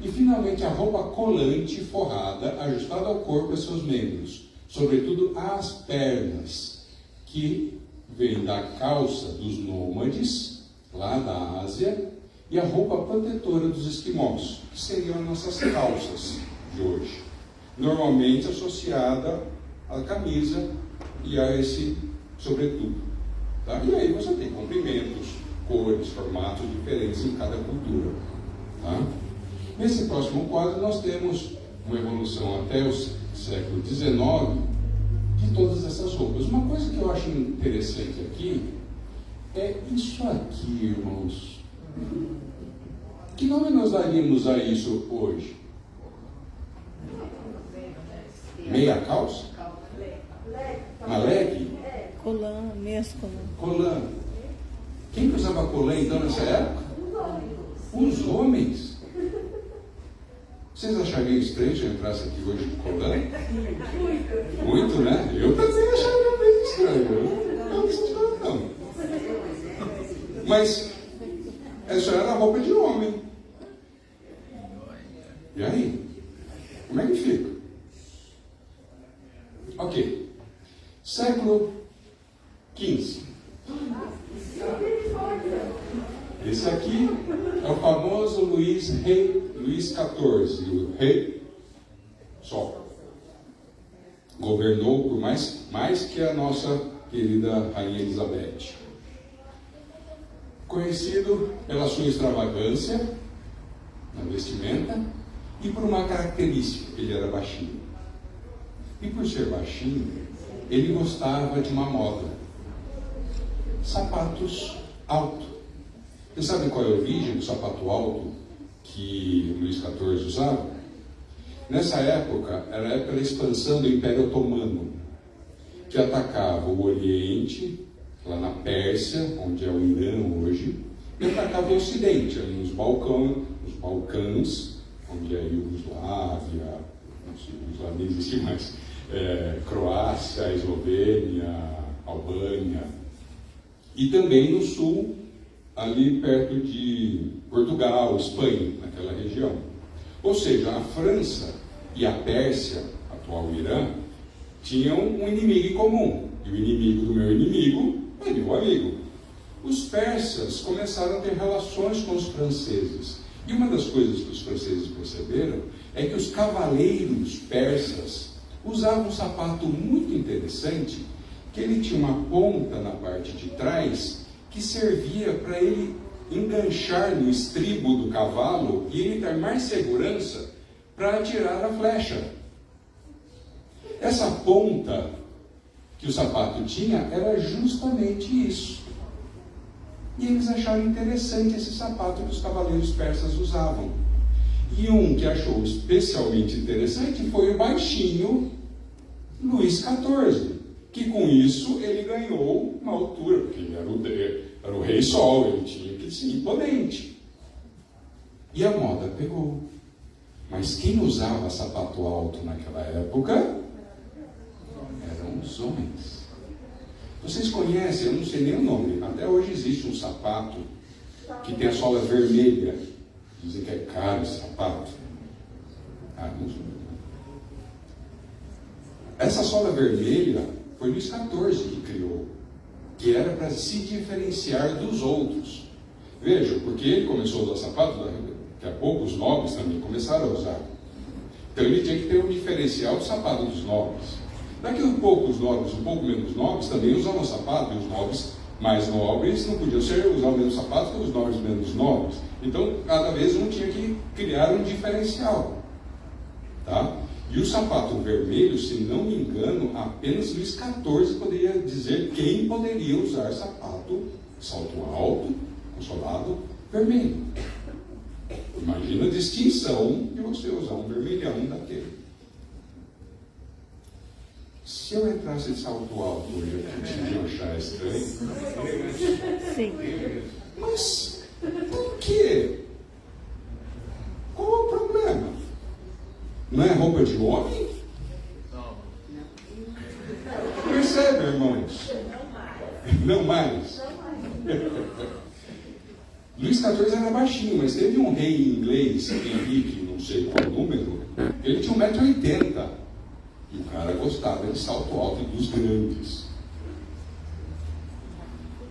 E finalmente a roupa colante forrada, ajustada ao corpo e aos seus membros, sobretudo às pernas, que vem da calça dos nômades lá da Ásia, e a roupa protetora dos esquimós, que seriam as nossas calças de hoje, normalmente associada à camisa e a esse sobretudo. Tá? E aí você tem comprimentos, cores, formatos diferentes em cada cultura. Tá? Nesse próximo quadro nós temos uma evolução até o século XIX de todas essas roupas. Uma coisa que eu acho interessante aqui é isso aqui, irmãos. Que nome nós daríamos a isso hoje? Meia calça? Uma leg? Colã, meias colã. Colã. Quem que usava colã então nessa época? Os homens. Vocês achariam estranho se eu entrasse aqui hoje de colã? Muito, né? Eu também acharia bem estranho. Não estranho, não. Mas essa era a roupa de homem. E aí? Como é que fica? Ok. Século XV. Esse aqui é o famoso rei Luís XIV, o rei Sol. Governou por mais que a nossa querida Rainha Elizabeth. Conhecido pela sua extravagância na vestimenta e por uma característica, ele era baixinho. E por ser baixinho, ele gostava de uma moda: sapatos altos. Vocês sabem qual é a origem do sapato alto que Luís XIV usava? Nessa época, era a época da expansão do Império Otomano, que atacava o Oriente, lá na Pérsia, onde é o Irã hoje, e atacava o Ocidente, ali nos Balcãs, onde é a Iugoslávia, Iugoslávia nem existe mais, Croácia, Eslovênia, Albânia, e também no sul, ali perto de Portugal, Espanha, naquela região. Ou seja, a França e a Pérsia, atual Irã, tinham um inimigo em comum. E o inimigo do meu inimigo é meu amigo. Os persas começaram a ter relações com os franceses. E uma das coisas que os franceses perceberam é que os cavaleiros persas usavam um sapato muito interessante, que ele tinha uma ponta na parte de trás que servia para ele enganchar no estribo do cavalo e ele ter mais segurança para atirar a flecha. Essa ponta que o sapato tinha era justamente isso. E eles acharam interessante esse sapato que os cavaleiros persas usavam. E um que achou especialmente interessante foi o baixinho Luís XIV, que com isso ele ganhou uma altura, porque ele era o rei Sol, ele tinha que ser imponente. E a moda pegou. Mas quem usava sapato alto naquela época eram os homens. Vocês conhecem, eu não sei nem o nome, até hoje existe um sapato que tem a sola vermelha. Dizem que é caro esse sapato. Não sei. Essa sola vermelha foi Luís XIV que criou, que era para se diferenciar dos outros. Vejam, porque ele começou a usar sapato, daqui a pouco os nobres também começaram a usar. Então ele tinha que ter um diferencial do sapato dos nobres. Daqui a pouco os nobres, um pouco menos nobres, também usavam sapato, e os nobres mais nobres não podiam usar o mesmo sapato que os nobres menos nobres. Então, cada vez um tinha que criar um diferencial. Tá? E o sapato vermelho, se não me engano, apenas Luís XIV poderia dizer quem poderia usar sapato, salto alto, com solado vermelho. Imagina a distinção de você usar um vermelhão daquele. Se eu entrasse de salto alto hoje, vocês iam achar estranho? Sim. Mas por quê? Qual é o problema? Não é roupa de homem? Não. Percebe, irmãos? Não mais. Luís XIV era baixinho, mas teve um rei inglês, Henrique, não sei qual número, ele tinha 1,80 m. E o cara gostava de salto alto dos grandes.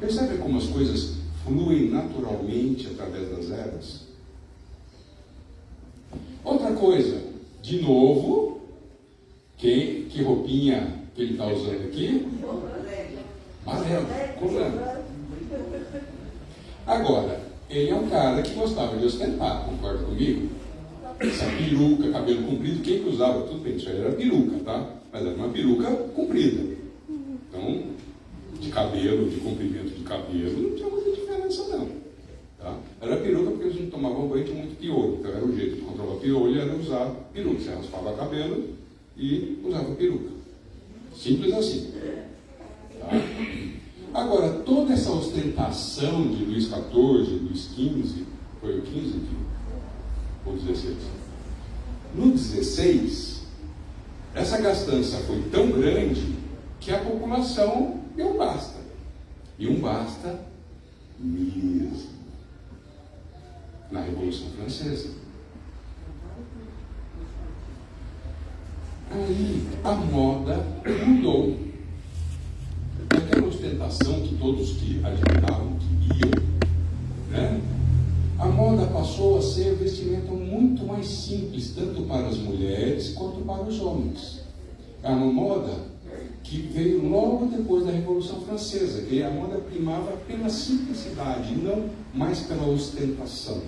Percebe como as coisas fluem naturalmente através das eras. Outra coisa, de novo, que roupinha que ele está usando aqui? Amarelo, colando. Agora, ele é um cara que gostava de ostentar, concorda comigo? Essa peruca, cabelo comprido, quem que usava? Tudo bem, isso aí era peruca, tá? Mas era uma peruca comprida. Então, de cabelo, de comprimento de cabelo, não tinha muita diferença não. Tá? Era peruca porque eles não tomavam banho de muito piolho. Então era o jeito de controlar piolho, era usar peruca. Você raspava cabelo e usava peruca. Simples assim. Tá? Agora, toda essa ostentação de Luís XIV, Luís XV, foi o 15 ou 16? No 16, essa gastança foi tão grande que a população deu um basta. E um basta mesmo. Na Revolução Francesa. Aí a moda mudou. Aquela ostentação que todos que admiravam, queriam, né? A moda passou a ser vestimenta muito mais simples, tanto para as mulheres quanto para os homens. É uma moda que veio logo depois da Revolução Francesa, que a moda primava pela simplicidade, não mais pela ostentação,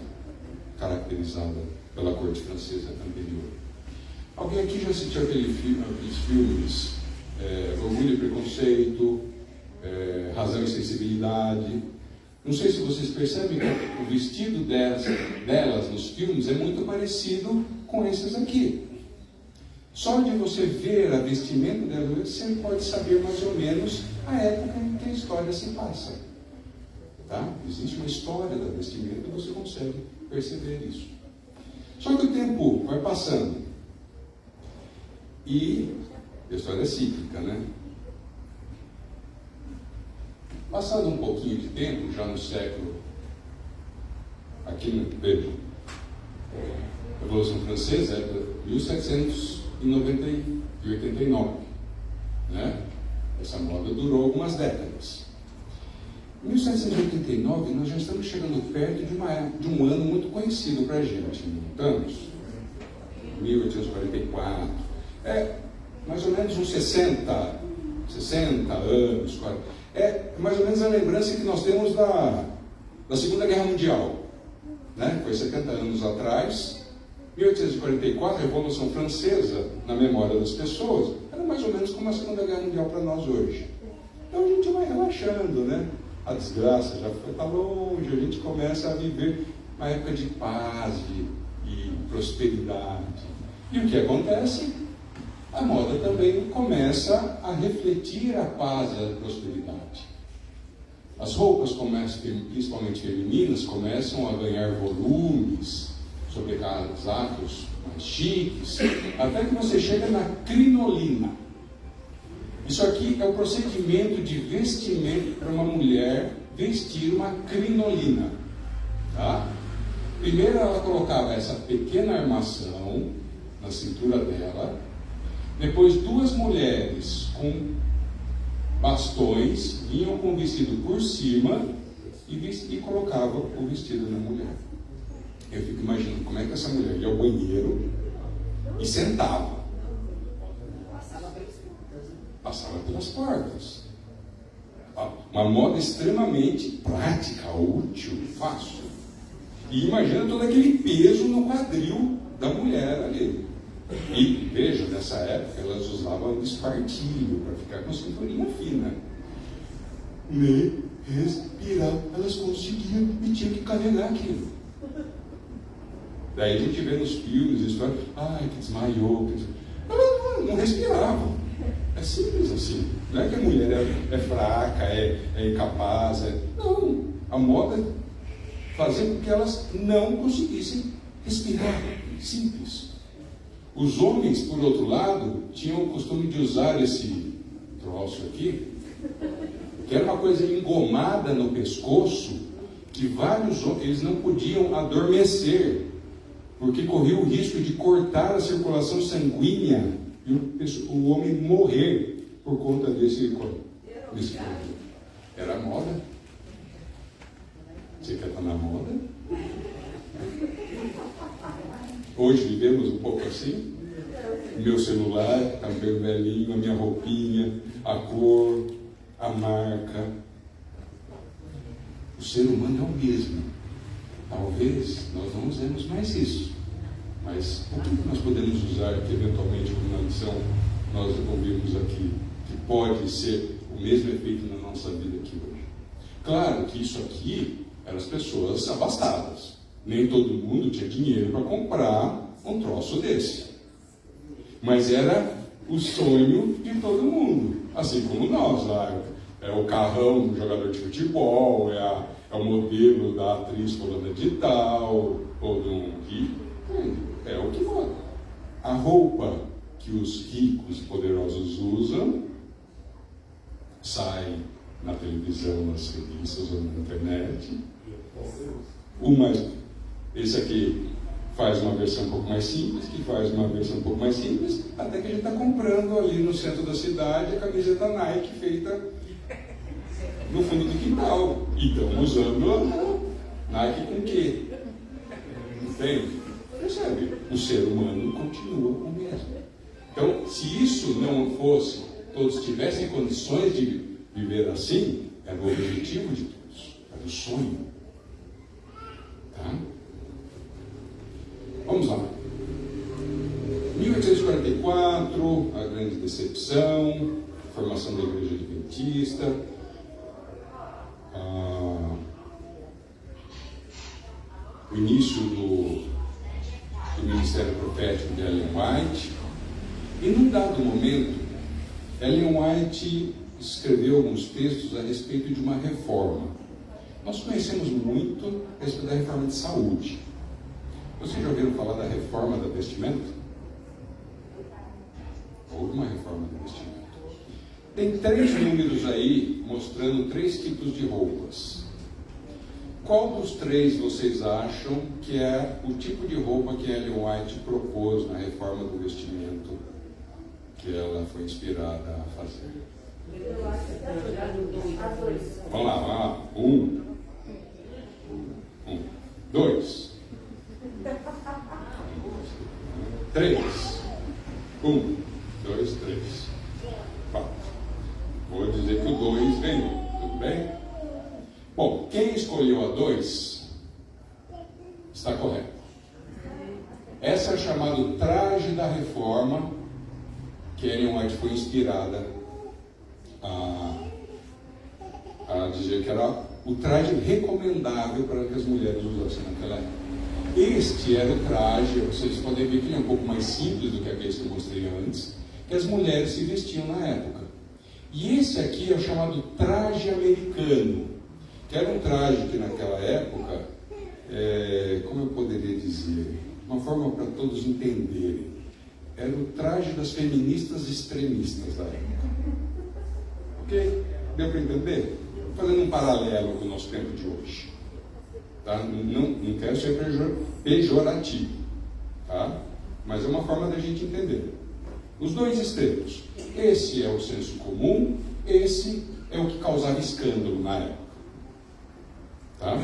caracterizada pela corte francesa anterior. Alguém aqui já assistiu aqueles filmes Orgulho e Preconceito, Razão e Sensibilidade? Não sei se vocês percebem que o vestido delas nos filmes é muito parecido com esses aqui. Só de você ver a vestimenta delas, você pode saber mais ou menos a época em que a história se passa. Tá? Existe uma história da vestimenta e você consegue perceber isso. Só que o tempo vai passando. E a história é cíclica, né? Passado um pouquinho de tempo, já no século, aqui no a Revolução Francesa é de 1789, né? Essa moda durou algumas décadas. Em 1789, nós já estamos chegando perto de um ano muito conhecido para a gente, não estamos? 1844. Mais ou menos uns 60 anos, 40. É mais ou menos a lembrança que nós temos da Segunda Guerra Mundial, né? Foi 70 anos atrás, 1844, a Revolução Francesa, na memória das pessoas, era mais ou menos como a Segunda Guerra Mundial para nós hoje. Então a gente vai relaxando, né? A desgraça já está longe, a gente começa a viver uma época de paz e prosperidade. E o que acontece? A moda também começa a refletir a paz e a prosperidade. As roupas, principalmente femininas, começam a ganhar volumes, sobrecasacos mais chiques, até que você chega na crinolina. Isso aqui é o procedimento de vestimento para uma mulher vestir uma crinolina. Tá? Primeiro ela colocava essa pequena armação na cintura dela. Depois, duas mulheres com bastões vinham com o vestido por cima e colocavam o vestido na mulher. Eu fico imaginando como é que essa mulher ia ao banheiro e sentava. Passava pelas portas. Uma moda extremamente prática, útil, fácil. E imagina todo aquele peso no quadril da mulher ali. E veja, nessa época elas usavam espartilho para ficar com cinturinha fina. Nem respirar elas conseguiam e tinham que carregar aquilo. Daí a gente vê nos filmes, histórias, que desmaiou. Elas não respiravam. É simples assim. Não é que a mulher é fraca, é incapaz. Não. A moda fazia com que elas não conseguissem respirar. Simples. Os homens, por outro lado, tinham o costume de usar esse troço aqui, que era uma coisa engomada no pescoço, que vários homens, eles não podiam adormecer, porque corria o risco de cortar a circulação sanguínea e o homem morrer por conta desse corpo. Era moda. Você quer estar na moda? Hoje vivemos um pouco assim. Meu celular está bem velhinho, a minha roupinha, a cor, a marca. O ser humano é o mesmo. Talvez nós não usemos mais isso. Mas o que nós podemos usar que eventualmente, como na lição nós ouvimos aqui, que pode ser o mesmo efeito na nossa vida aqui hoje? Claro que isso aqui eram as pessoas abastadas. Nem todo mundo tinha dinheiro para comprar um troço desse. Mas era o sonho de todo mundo. Assim como nós, lá. É o carrão do jogador de futebol, é o modelo da atriz fulana de tal, ou de um rico. É o que vale. A roupa que os ricos e poderosos usam sai na televisão, nas revistas ou na internet. Esse aqui faz uma versão um pouco mais simples, que faz uma versão um pouco mais simples, até que a gente está comprando ali no centro da cidade a camiseta Nike feita no fundo do quintal. E estão usando a Nike com quê? Entende? Percebe? O ser humano continua o mesmo. Então, se isso não fosse, todos tivessem condições de viver assim, era o objetivo de todos, era o sonho. Tá? Vamos lá. 1844, a grande decepção, formação da Igreja Adventista, o início do ministério profético de Ellen White. E num dado momento, Ellen White escreveu alguns textos a respeito de uma reforma. Nós conhecemos muito a respeito da reforma de saúde. Vocês já ouviram falar da reforma da vestimenta? Houve uma reforma da vestimenta. Tem 3 números aí mostrando 3 tipos de roupas. Qual dos 3 vocês acham que é o tipo de roupa que Ellen White propôs na reforma do vestimento que ela foi inspirada a fazer? Vamos lá. 1, 2, 3. 1, 2, 3, 4. Vou dizer que o 2 ganhou, tudo bem? Bom, quem escolheu a 2 está correto. Essa é chamada traje da reforma, que Ellen White foi inspirada a dizer que era o traje recomendável para que as mulheres usassem naquela época. Este era o traje, vocês podem ver que ele é um pouco mais simples do que aqueles que eu mostrei antes, que as mulheres se vestiam na época. E esse aqui é o chamado traje americano, que era um traje que naquela época, como eu poderia dizer, uma forma para todos entenderem, era o traje das feministas extremistas da época. Ok? Deu para entender? Fazendo um paralelo com o nosso tempo de hoje. Tá? Não quero ser pejorativo, tá? Mas é uma forma da gente entender. Os 2 extremos. Esse é o senso comum, esse é o que causava escândalo na época. Tá?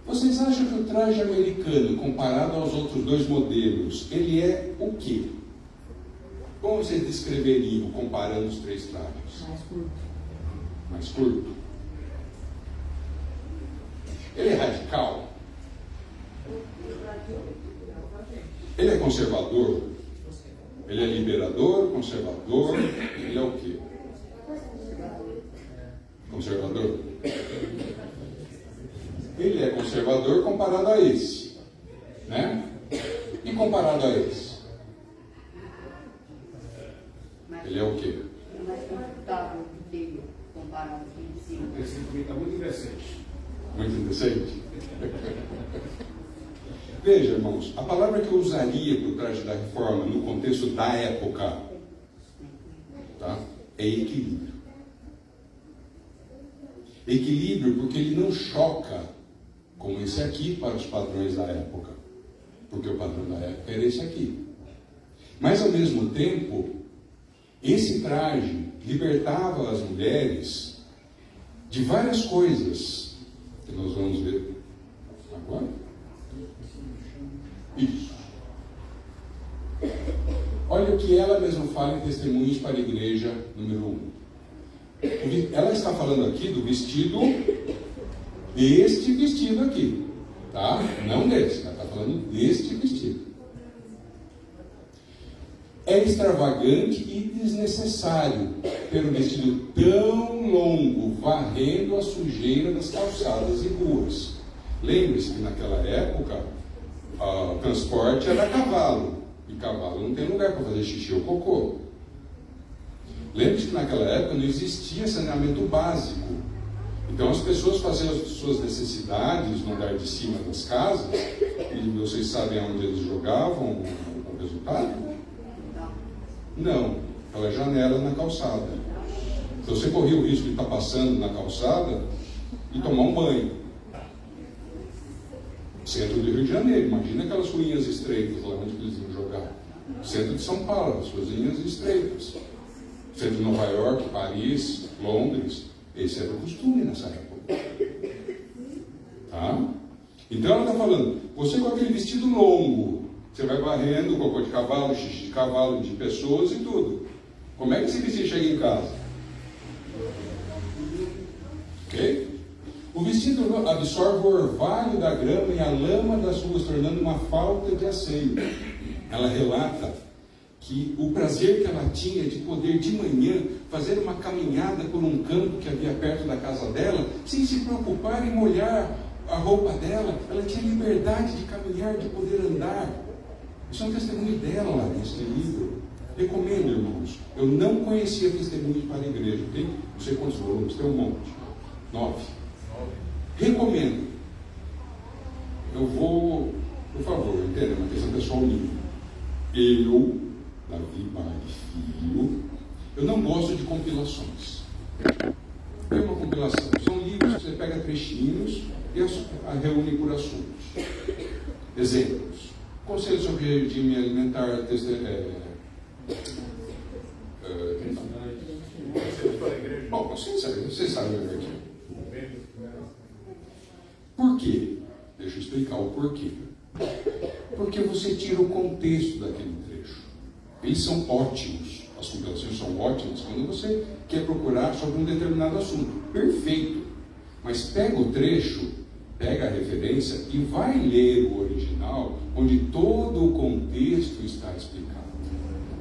Vocês acham que o traje americano, comparado aos outros 2 modelos, ele é o quê? Como vocês descreveriam comparando os 3 trajes? Mais curto. Mais curto? Ele é radical? Ele é conservador? Ele é liberador, conservador? Ele é o quê? Conservador? Ele é conservador comparado a esse, né? E comparado a esse? Ele é o quê? É mais confortável dele comparado com o de cima. Esse também está muito indecente. Muito indecente? Veja, irmãos, a palavra que eu usaria para o traje da reforma no contexto da época, tá? É equilíbrio. Equilíbrio porque ele não choca como esse aqui para os padrões da época, porque o padrão da época era esse aqui. Mas ao mesmo tempo, esse traje libertava as mulheres de várias coisas que nós vamos ver agora. Isso. Olha o que ela mesma fala em Testemunhos para a Igreja, número 1. Ela está falando aqui do vestido, deste vestido aqui, tá? Não desse, ela está falando deste vestido. É extravagante e desnecessário ter um vestido tão longo, varrendo a sujeira das calçadas e ruas. Lembre-se que naquela época, o transporte era cavalo, e cavalo não tem lugar para fazer xixi ou cocô. Lembre-se que naquela época não existia saneamento básico. Então as pessoas faziam as suas necessidades no andar de cima das casas, e vocês sabem onde eles jogavam o resultado? Não, pela janela na calçada. Então você corria o risco de estar passando na calçada e tomar um banho. Centro do Rio de Janeiro, imagina aquelas ruínas estreitas lá onde eles iam jogar. Centro de São Paulo, as suas linhas estreitas. Centro de Nova York, Paris, Londres, esse era o costume nessa época. Tá? Então ela está falando, você com aquele vestido longo, você vai varrendo cocô de cavalo, xixi de cavalo, de pessoas e tudo. Como é que esse vestido chega em casa? Ok? O vestido absorve o orvalho da grama e a lama das ruas, tornando uma falta de asseio. Ela relata que o prazer que ela tinha de poder de manhã fazer uma caminhada por um campo que havia perto da casa dela, sem se preocupar em molhar a roupa dela, ela tinha liberdade de caminhar, de poder andar. Isso é um testemunho dela lá nesse livro. Recomendo, irmãos. Eu não conhecia Testemunhos para a Igreja. Tem não sei quantos volumes, tem um monte. 9. Recomendo. Eu vou, por favor, entenda, uma questão pessoal minha. Eu, Davi Baile Filho, eu não gosto de compilações. É uma compilação. São livros que você pega trechinhos e reúne por assuntos. Exemplos. Conselho sobre regime alimentar, bom, vocês sabem o que é. Por quê? Deixa eu explicar o porquê. Porque você tira o contexto daquele trecho. Eles são ótimos. As compilações são ótimas quando você quer procurar sobre um determinado assunto. Perfeito. Mas pega o trecho, pega a referência e vai ler o original, onde todo o contexto está explicado.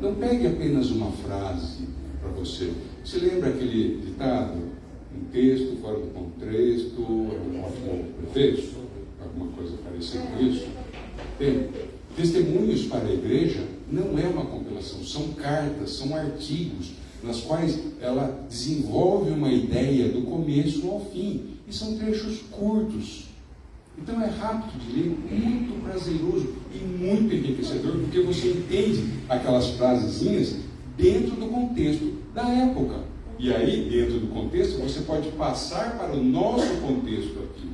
Não pegue apenas uma frase para você. Você lembra aquele ditado? Um texto fora do contexto é um ótimo pretexto? Alguma coisa parecida com isso? Tem. Testemunhos para a Igreja não é uma compilação, são cartas, são artigos, nas quais ela desenvolve uma ideia do começo ao fim. E são trechos curtos. Então é rápido de ler, muito prazeroso e muito enriquecedor, porque você entende aquelas frasezinhas dentro do contexto da época. E aí, dentro do contexto, você pode passar para o nosso contexto aqui,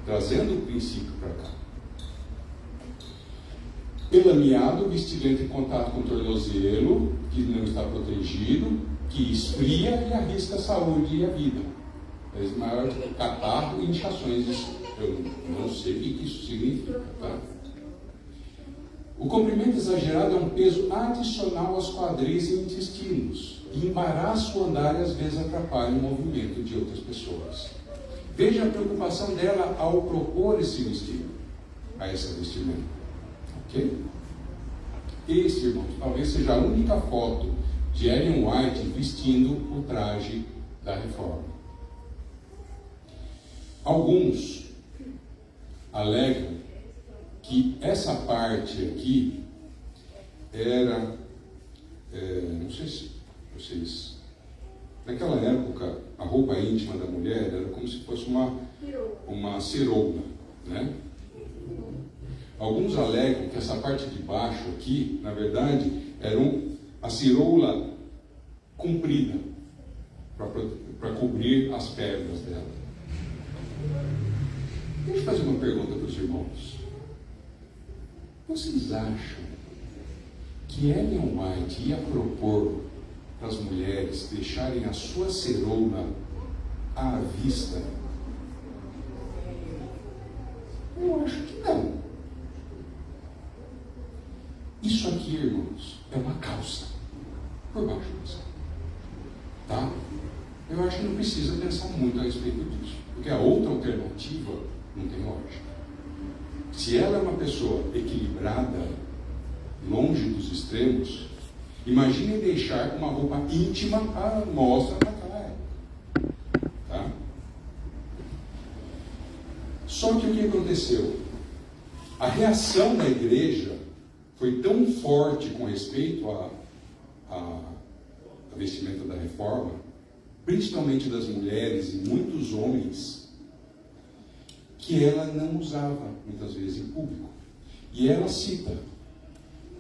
trazendo o princípio para cá. Pelameado, o vestido entra em contato com o tornozelo, que não está protegido, que esfria e arrisca a saúde e a vida. É maior catarro e inchações. Eu não sei o que isso significa, tá? O comprimento exagerado é um peso adicional aos quadris e intestinos, e embaraça o andar e às vezes atrapalha o movimento de outras pessoas. Veja a preocupação dela ao propor esse vestido, a essa vestimenta. Ok? Este, irmãos, talvez seja a única foto de Ellen White vestindo o traje da reforma. Alguns alegam que essa parte aqui era, não sei se vocês, naquela época a roupa íntima da mulher era como se fosse uma ciroula, né? Alguns alegam que essa parte de baixo aqui, na verdade, era a ciroula comprida para cobrir as pernas dela. Deixa eu fazer uma pergunta para os irmãos. Vocês acham que Ellen White ia propor para as mulheres deixarem a sua ceroula à vista Eu acho que não. Isso aqui, irmãos, é uma calça por baixo dessa. Tá? Eu acho que não precisa pensar muito a respeito disso. Porque a outra alternativa não tem lógica. Se ela é uma pessoa equilibrada, longe dos extremos, imagine deixar uma roupa íntima à mostra naquela época. Tá? Só que o que aconteceu? A reação da igreja foi tão forte com respeito à vestimenta da reforma, principalmente das mulheres e muitos homens, que ela não usava muitas vezes em público. E ela cita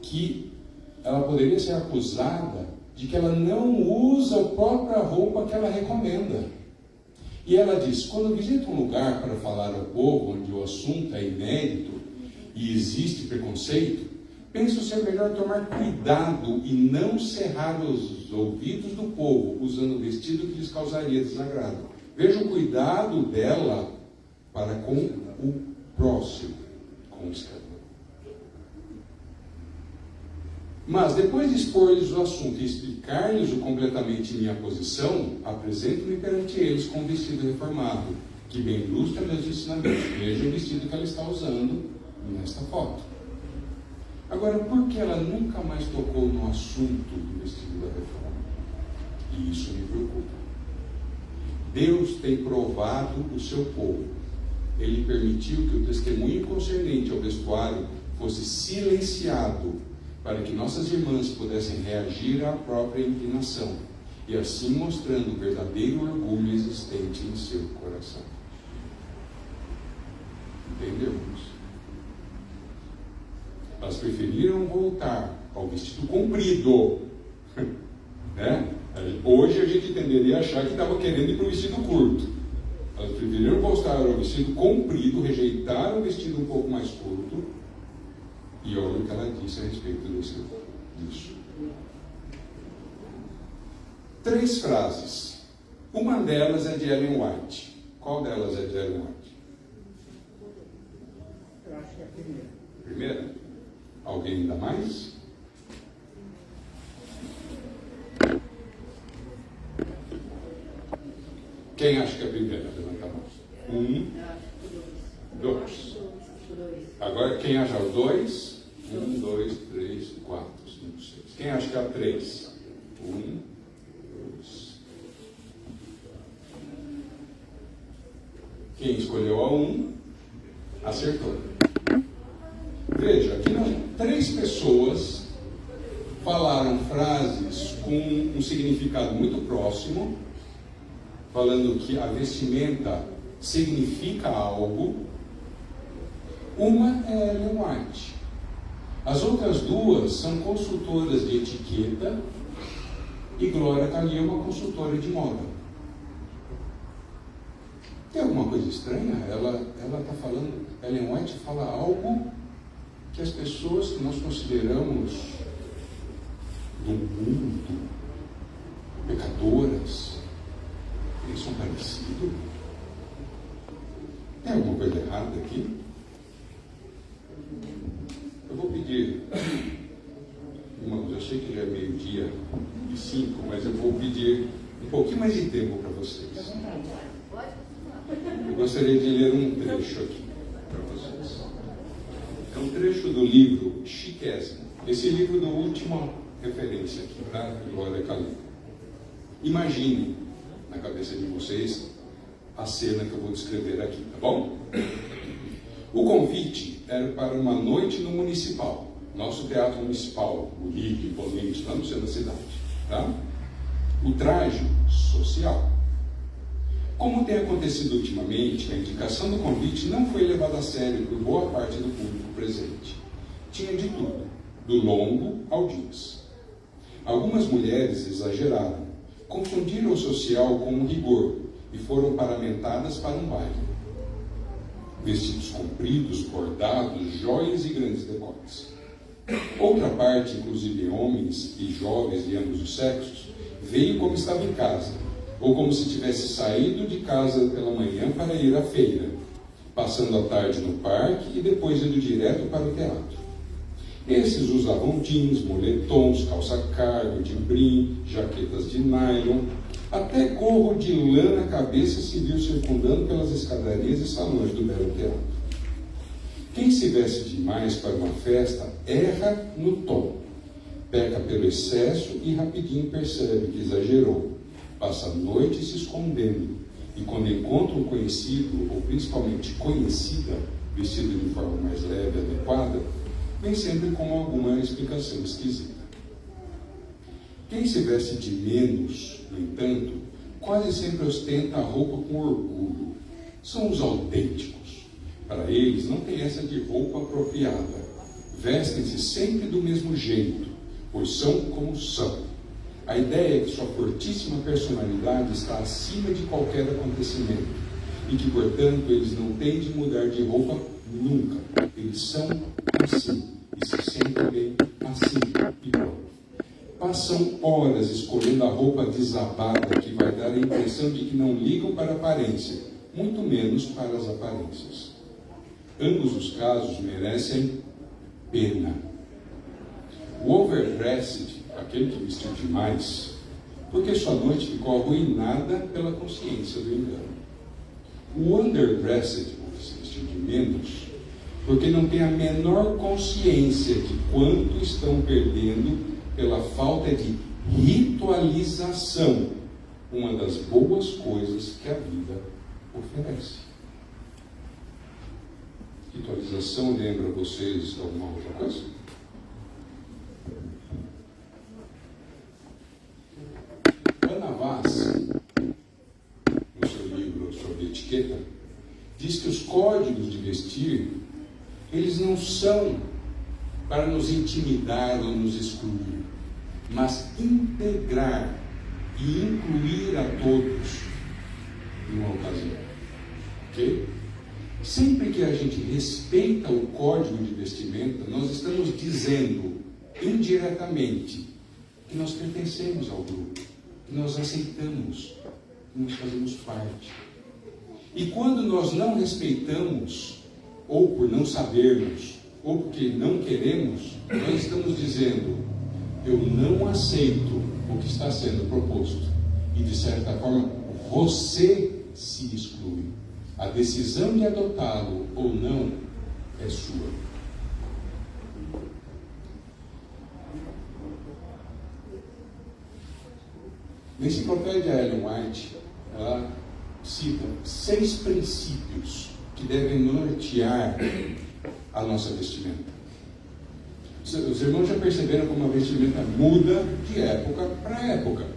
que ela poderia ser acusada de que ela não usa a própria roupa que ela recomenda. E ela diz: quando visita um lugar para falar ao povo onde o assunto é inédito e existe preconceito, penso ser melhor tomar cuidado e não cerrar os ouvidos do povo usando o vestido que lhes causaria desagrado. Veja o cuidado dela para com o próximo, com o escravo. Mas depois de expor-lhes o assunto e explicar-lhes completamente minha posição, apresento-me perante eles com um vestido reformado, que bem ilustra meus ensinamentos. Veja o vestido que ela está usando nesta foto. Agora, por que ela nunca mais tocou no assunto do vestido da reforma? E isso me preocupa. Deus tem provado o seu povo. Ele permitiu que o testemunho concernente ao vestuário fosse silenciado para que nossas irmãs pudessem reagir à própria inclinação e assim mostrando o verdadeiro orgulho existente em seu coração. Entendemos? Elas preferiram voltar ao vestido comprido. Né? Hoje a gente tenderia a achar que estava querendo ir para o vestido curto. Elas preferiram voltar ao vestido comprido, rejeitaram o vestido um pouco mais curto. E olha o que ela disse a respeito disso. 3 frases. Uma delas é de Ellen White. Qual delas é de Ellen White? Eu acho que é a primeira. Primeira? Alguém ainda mais? Quem acha que é a primeira? Levanta a mão. 1, 2. Agora, quem acha o 2? 1, 2, 3, 4, 5, 6. Quem acha que é a 3? 1, 2. Quem escolheu a 1, acertou. Veja, aqui 3 pessoas falaram frases com um significado muito próximo, falando que a vestimenta significa algo. Uma é Ellen White. As outras 2 são consultoras de etiqueta e Glória Calil é uma consultora de moda. Tem alguma coisa estranha? Ela está falando, Ellen White fala algo que as pessoas que nós consideramos do mundo, pecadoras, eles são parecidos. Tem alguma coisa errada aqui? Eu vou pedir, irmãos, eu sei que já é 12:05, mas eu vou pedir um pouquinho mais de tempo para vocês. Eu gostaria de ler um trecho aqui para vocês. É um trecho do livro Chiquésimo. Esse livro da última referência aqui, para Glória Calil. Imaginem na cabeça de vocês a cena que eu vou descrever aqui, tá bom? O convite era para uma noite no Municipal, nosso teatro municipal, bonito, imponente, lá no centro da cidade, tá? O traje social. Como tem acontecido ultimamente, a indicação do convite não foi levada a sério por boa parte do público presente. Tinha de tudo, do longo ao jeans. Algumas mulheres exageraram, confundiram o social com um rigor e foram paramentadas para um baile. Vestidos compridos, bordados, joias e grandes decotes. Outra parte, inclusive homens e jovens de ambos os sexos, veio como estava em casa, ou como se tivesse saído de casa pela manhã para ir à feira, passando a tarde no parque e depois indo direto para o teatro. Esses usavam jeans, moletons, calça cargo, de brim, jaquetas de nylon, até gorro de lã na cabeça se viu circundando pelas escadarias e salões do belo teatro. Quem se veste demais para uma festa erra no tom, peca pelo excesso e rapidinho percebe que exagerou, passa a noite se escondendo, e quando encontra um conhecido, ou principalmente conhecida, vestido de forma mais leve e adequada, vem sempre com alguma explicação esquisita. Quem se veste de menos, no entanto, quase sempre ostenta a roupa com orgulho. São os autênticos. Para eles não tem essa de roupa apropriada. Vestem-se sempre do mesmo jeito, pois são como são. A ideia é que sua fortíssima personalidade está acima de qualquer acontecimento e que, portanto, eles não têm de mudar de roupa nunca. Eles são assim e se sentem bem assim e pronto. Passam horas escolhendo a roupa desabada que vai dar a impressão de que não ligam para a aparência, muito menos para as aparências. Ambos os casos merecem pena. O overdressed, aquele que vestiu demais, porque sua noite ficou arruinada pela consciência do engano. O underdressed, o que se vestiu de menos, porque não tem a menor consciência de quanto estão perdendo pela falta de ritualização, uma das boas coisas que a vida oferece. Ritualização lembra vocês alguma outra coisa? Ana Vaz, no seu livro sobre etiqueta, diz que os códigos de vestir, eles não são para nos intimidar ou nos excluir, mas integrar e incluir a todos numa ocasião. Ok? Sempre que a gente respeita o código de vestimenta, nós estamos dizendo indiretamente que nós pertencemos ao grupo, que nós aceitamos, que nós fazemos parte. E quando nós não respeitamos, ou por não sabermos, ou porque não queremos, nós estamos dizendo: eu não aceito o que está sendo proposto. E, de certa forma, você se exclui. A decisão de adotá-lo ou não é sua. Na enciclopédia Ellen White, ela cita 6 princípios que devem nortear a nossa vestimenta. Os irmãos já perceberam como a vestimenta muda de época para época.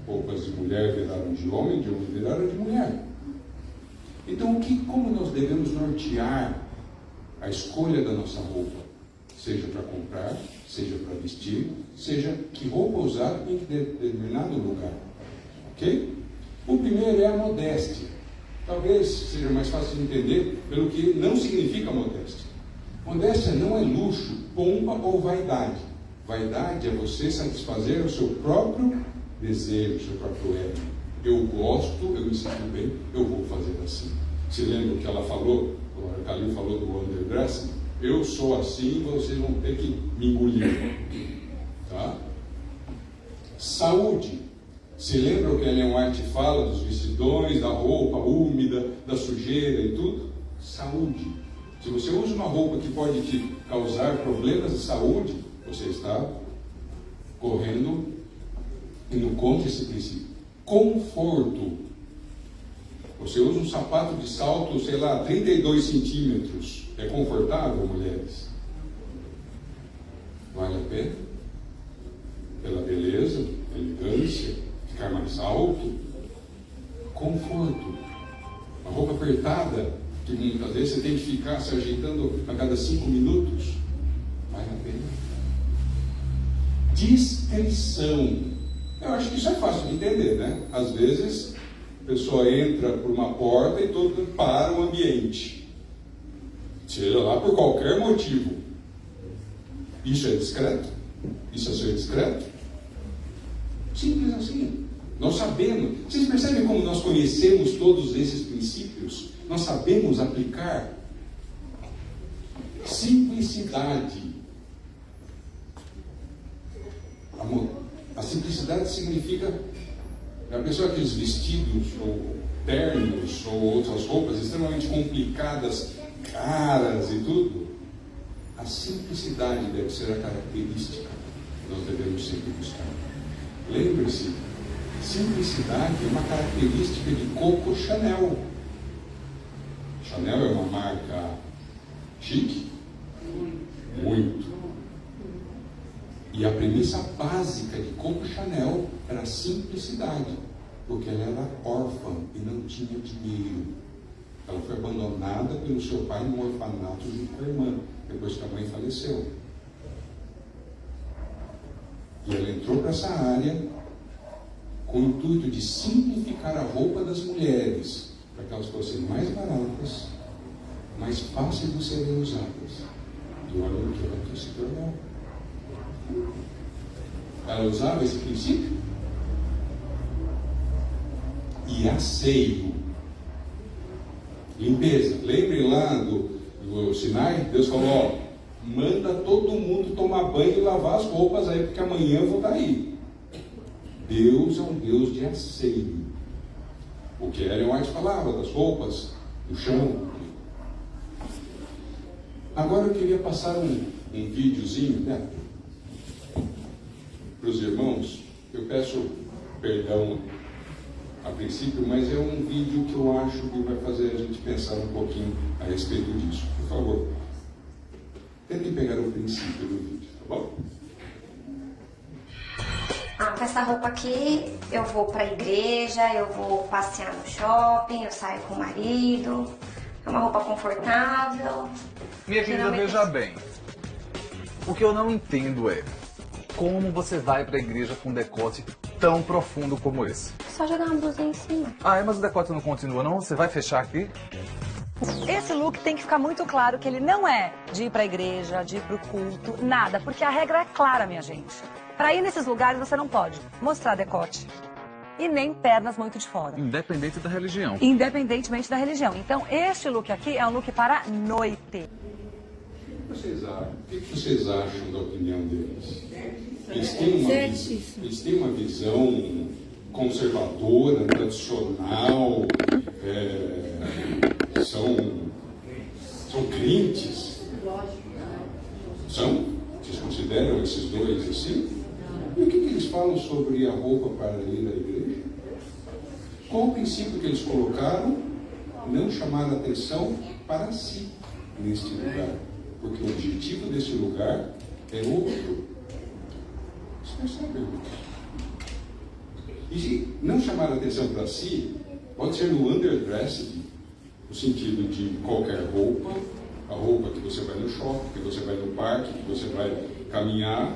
Roupas de mulher viraram de homem viraram de mulher. Então, como nós devemos nortear a escolha da nossa roupa? Seja para comprar, seja para vestir, seja que roupa usar em determinado lugar. Ok? O primeiro é a modéstia. Talvez seja mais fácil de entender pelo que não significa modéstia. Modéstia não é luxo, pompa ou vaidade. Vaidade é você satisfazer o seu próprio desejo, o seu próprio ego. Eu gosto, eu me sinto bem, eu vou fazer assim. Se lembra o que ela falou, a Kalil falou do underdressing? Eu sou assim, vocês vão ter que me engolir. Tá? Saúde. Se lembra o que a Ellen White fala dos vestidões, da roupa úmida, da sujeira e tudo? Saúde. Se você usa uma roupa que pode te causar problemas de saúde, você está indo contra esse princípio. Conforto. Você usa um sapato de salto, 32 centímetros. É confortável, mulheres? Vale a pena? Pela beleza, elegância, ficar mais alto? Conforto. Uma roupa apertada, que muitas vezes você tem que ficar se ajeitando a cada 5 minutos. Vale a pena? Discrição. Eu acho que isso é fácil de entender, né? Às vezes, a pessoa entra por uma porta e todo para o ambiente. Seja lá por qualquer motivo. Isso é discreto? Isso é ser discreto? Simples assim. Nós sabemos. Vocês percebem como nós conhecemos todos esses princípios? nós sabemos aplicar simplicidade. A simplicidade significa a pessoa aqueles vestidos ou ternos ou outras roupas extremamente complicadas, caras e tudo. A simplicidade deve ser a característica que nós devemos sempre buscar. Lembre-se, simplicidade é uma característica de Coco Chanel. Chanel é uma marca chique? Muito. E a premissa básica de Coco Chanel era a simplicidade, porque ela era órfã e não tinha dinheiro. Ela foi abandonada pelo seu pai num orfanato junto com a irmã, depois que a mãe faleceu. E ela entrou para essa área com o intuito de simplificar a roupa das mulheres, para que elas fossem mais baratas, mais fáceis de serem usadas. E olha o que ela se tornou. Ela usava esse princípio. E asseio, limpeza. Lembrem lá do Sinai? Deus falou, ó, manda todo mundo tomar banho e lavar as roupas aí, porque amanhã eu vou estar aí. Deus é um Deus de asseio. O que Ellen White falava das roupas, do chão. Agora eu queria passar um videozinho, né, para os irmãos. Eu peço perdão a princípio, mas é um vídeo que eu acho que vai fazer a gente pensar um pouquinho a respeito disso. Por favor, tentem pegar o princípio do vídeo, tá bom? Com essa roupa aqui, eu vou pra igreja, eu vou passear no shopping, eu saio com o marido. É uma roupa confortável. Minha querida, veja bem. O que eu não entendo é como você vai pra igreja com um decote tão profundo como esse. Só jogar uma blusinha em cima. Mas o decote não continua não? Você vai fechar aqui? Esse look tem que ficar muito claro que ele não é de ir pra igreja, de ir pro culto, nada. Porque a regra é clara, minha gente. Pra ir nesses lugares você não pode mostrar decote e nem pernas muito de fora. Independente da religião. Independentemente da religião. Então, este look aqui é um look para noite. O que vocês acham da opinião deles? Eles têm uma visão conservadora, tradicional, são crentes? São? Vocês consideram esses dois assim? E o que eles falam sobre a roupa para ir à igreja? Qual o princípio que eles colocaram? Não chamar a atenção para si neste lugar. Porque o objetivo desse lugar é outro. Você percebe? E se não chamar a atenção para si, pode ser no underdressed, no sentido de qualquer roupa, a roupa que você vai no shopping, que você vai no parque, que você vai caminhar,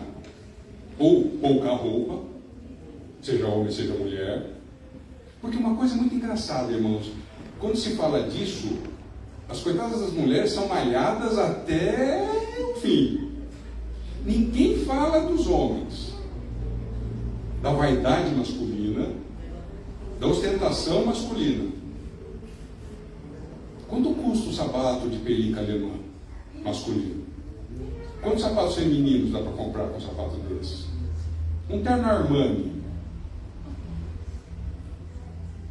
ou pouca roupa, seja homem, seja mulher. Porque uma coisa muito engraçada, irmãos, quando se fala disso, as coitadas das mulheres são malhadas até o fim. Ninguém fala dos homens, da vaidade masculina, da ostentação masculina. Quanto custa o sapato de pelica alemã masculino? Quantos sapatos femininos dá para comprar com um sapato desses? Um terno Armani,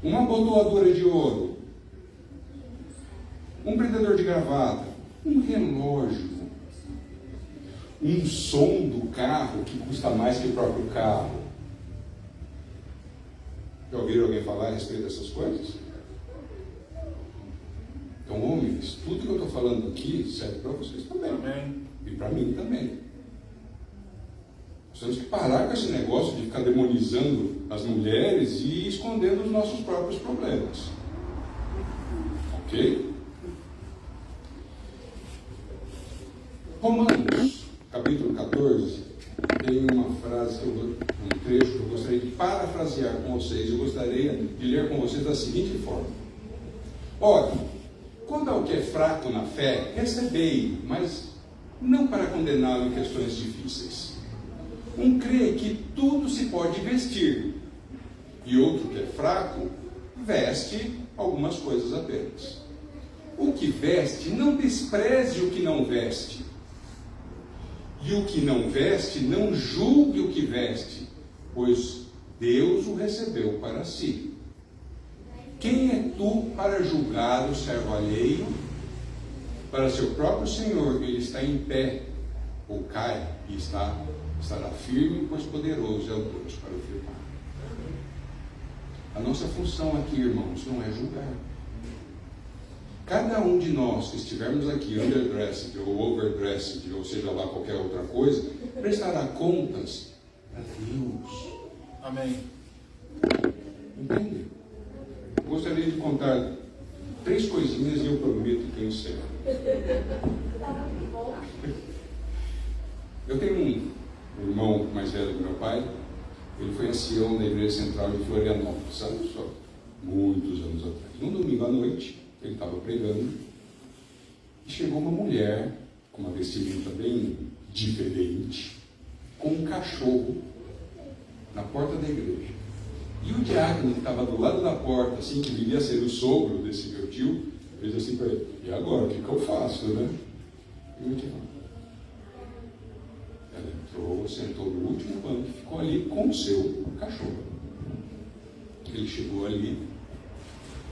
uma abotoadora de ouro, um prendedor de gravata, um relógio, um som do carro que custa mais que o próprio carro. Já ouviram alguém falar a respeito dessas coisas? Então, homens, tudo que eu estou falando aqui serve para vocês também. Amém. E para mim também. Nós temos que parar com esse negócio de ficar demonizando as mulheres e escondendo os nossos próprios problemas. Ok? Romanos, capítulo 14, tem uma frase, um trecho que eu gostaria de parafrasear com vocês. Eu gostaria de ler com vocês da seguinte forma. Ora, quando ao que é fraco na fé, recebei, mas não para condená-lo em questões difíceis. Um crê que tudo se pode vestir, e outro que é fraco, veste algumas coisas apenas. o que veste, não despreze o que não veste. E o que não veste, não julgue o que veste, pois Deus o recebeu para si. Quem é tu para julgar o servo alheio? Para seu próprio Senhor ele está em pé, ou cai, e estará firme, pois poderoso é o Deus para o firmar. A nossa função aqui, irmãos, não é julgar. Cada um de nós que estivermos aqui underdressed ou overdressed, ou seja lá qualquer outra coisa, prestará contas a Deus. Amém. Entende? Gostaria de contar 3 coisinhas e eu prometo que eu encerro. Eu tenho um irmão mais velho do meu pai. Ele foi ancião na Igreja Central de Florianópolis, sabe só? Muitos anos atrás. Num domingo à noite, ele estava pregando e chegou uma mulher com uma vestimenta bem diferente, com um cachorro na porta da igreja. E o diácono que estava do lado da porta, assim, que devia ser o sogro desse meu tio, fez assim para ele: e agora, o que eu faço, né? E o tio, ela entrou, sentou no último banco e ficou ali com o seu cachorro. Ele chegou ali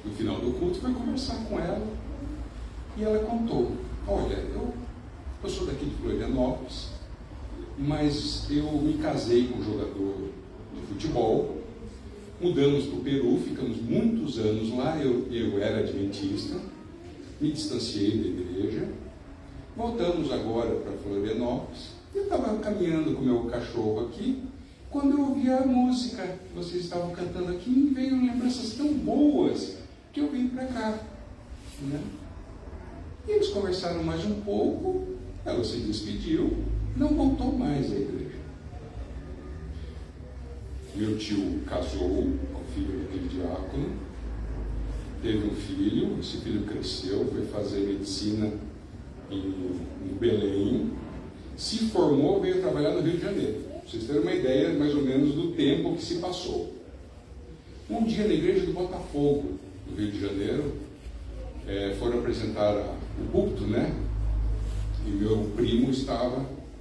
no final do culto, foi conversar com ela e ela contou: olha, eu sou daqui de Florianópolis, mas eu me casei com um jogador de futebol, mudamos para o Peru, ficamos muitos anos lá, eu era adventista, me distanciei da igreja, voltamos agora para Florianópolis. Eu estava caminhando com o meu cachorro aqui, quando eu ouvi a música que vocês estavam cantando aqui, me veio lembranças tão boas que eu vim para cá, né? E eles conversaram mais um pouco, ela se despediu, não voltou mais à igreja. Meu tio casou com o filho daquele diácono, teve um filho, esse filho cresceu, foi fazer medicina em Belém, se formou, veio trabalhar no Rio de Janeiro. Pra vocês terem uma ideia mais ou menos do tempo que se passou. Um dia na igreja do Botafogo, no Rio de Janeiro, foram apresentar o púlpito, né? E meu primo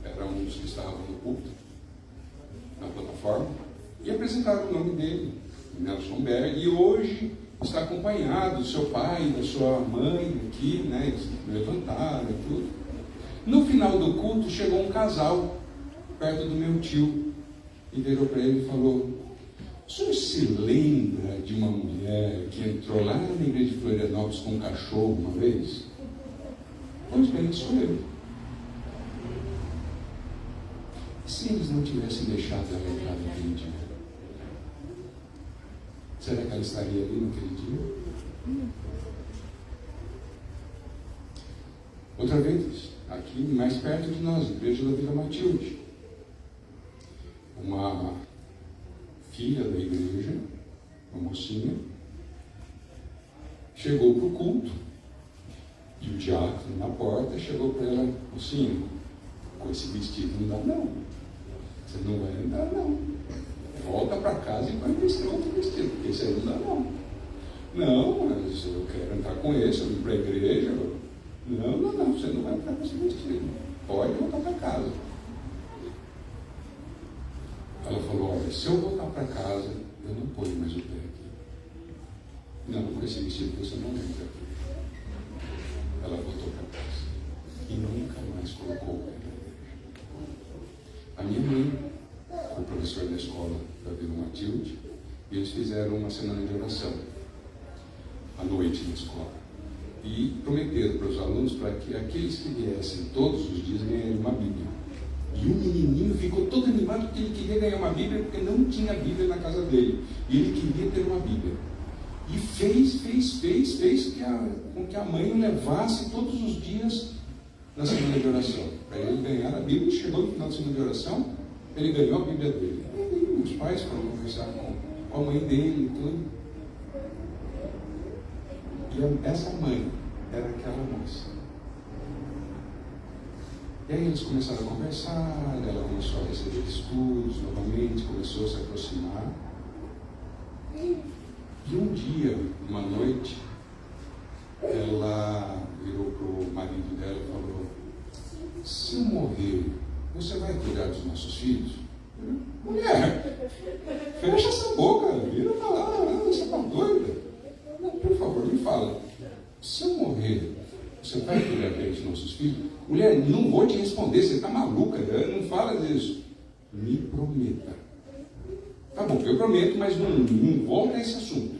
era um dos que estavam no púlpito, na plataforma, e apresentaram o nome dele, Nelson Berg, e hoje está acompanhado do seu pai, da sua mãe aqui, né? Eles levantaram e tudo. No final do culto chegou um casal perto do meu tio e virou para ele e falou: o senhor se lembra de uma mulher que entrou lá na igreja de Florianópolis com um cachorro uma vez? Pois bem, sou eu. E se eles não tivessem deixado ela entrar naquele dia? Será que ela estaria ali naquele dia? Outra vez, aqui mais perto de nós, igreja da Vila Matilde, uma filha da igreja, uma mocinha, chegou para o culto e o diácono na porta chegou para ela: mocinha, com esse vestido não dá não, você não vai andar não, volta para casa e vai vestir outro vestido, porque esse aí não dá não. Não, mas eu quero entrar com esse, eu vim para a igreja. Não, você não vai entrar com esse vestido, pode voltar para casa. Ela falou: olha, se eu voltar para casa, eu não ponho mais o pé aqui. Não, com esse vestido você não entra aqui. Ela voltou para casa e nunca mais colocou o pé na igreja. A minha mãe foi professora da escola da Vila Matilde e eles fizeram uma semana de oração à noite na escola e prometeram para os alunos para que aqueles que viessem todos os dias ganharem uma Bíblia. E o menininho ficou todo animado porque ele queria ganhar uma Bíblia, porque não tinha Bíblia na casa dele. E ele queria ter uma Bíblia. E fez com que a mãe o levasse todos os dias na semana de oração. Para ele ganhar a Bíblia, e chegou no final da semana de oração, ele ganhou a Bíblia dele. E os pais foram conversar com a mãe dele e tudo. E essa mãe era aquela moça. E aí eles começaram a conversar, ela começou a receber estudos novamente, começou a se aproximar. E um dia, uma noite, ela se eu morrer, você vai cuidar dos nossos filhos? Mulher, fecha essa boca, vira pra lá, você tá doida? Não, por favor, me fala. Se eu morrer, você vai cuidar bem dos nossos filhos? Mulher, não vou te responder, você tá maluca, não fala disso. Me prometa. Tá bom, eu prometo, mas não volta a esse assunto.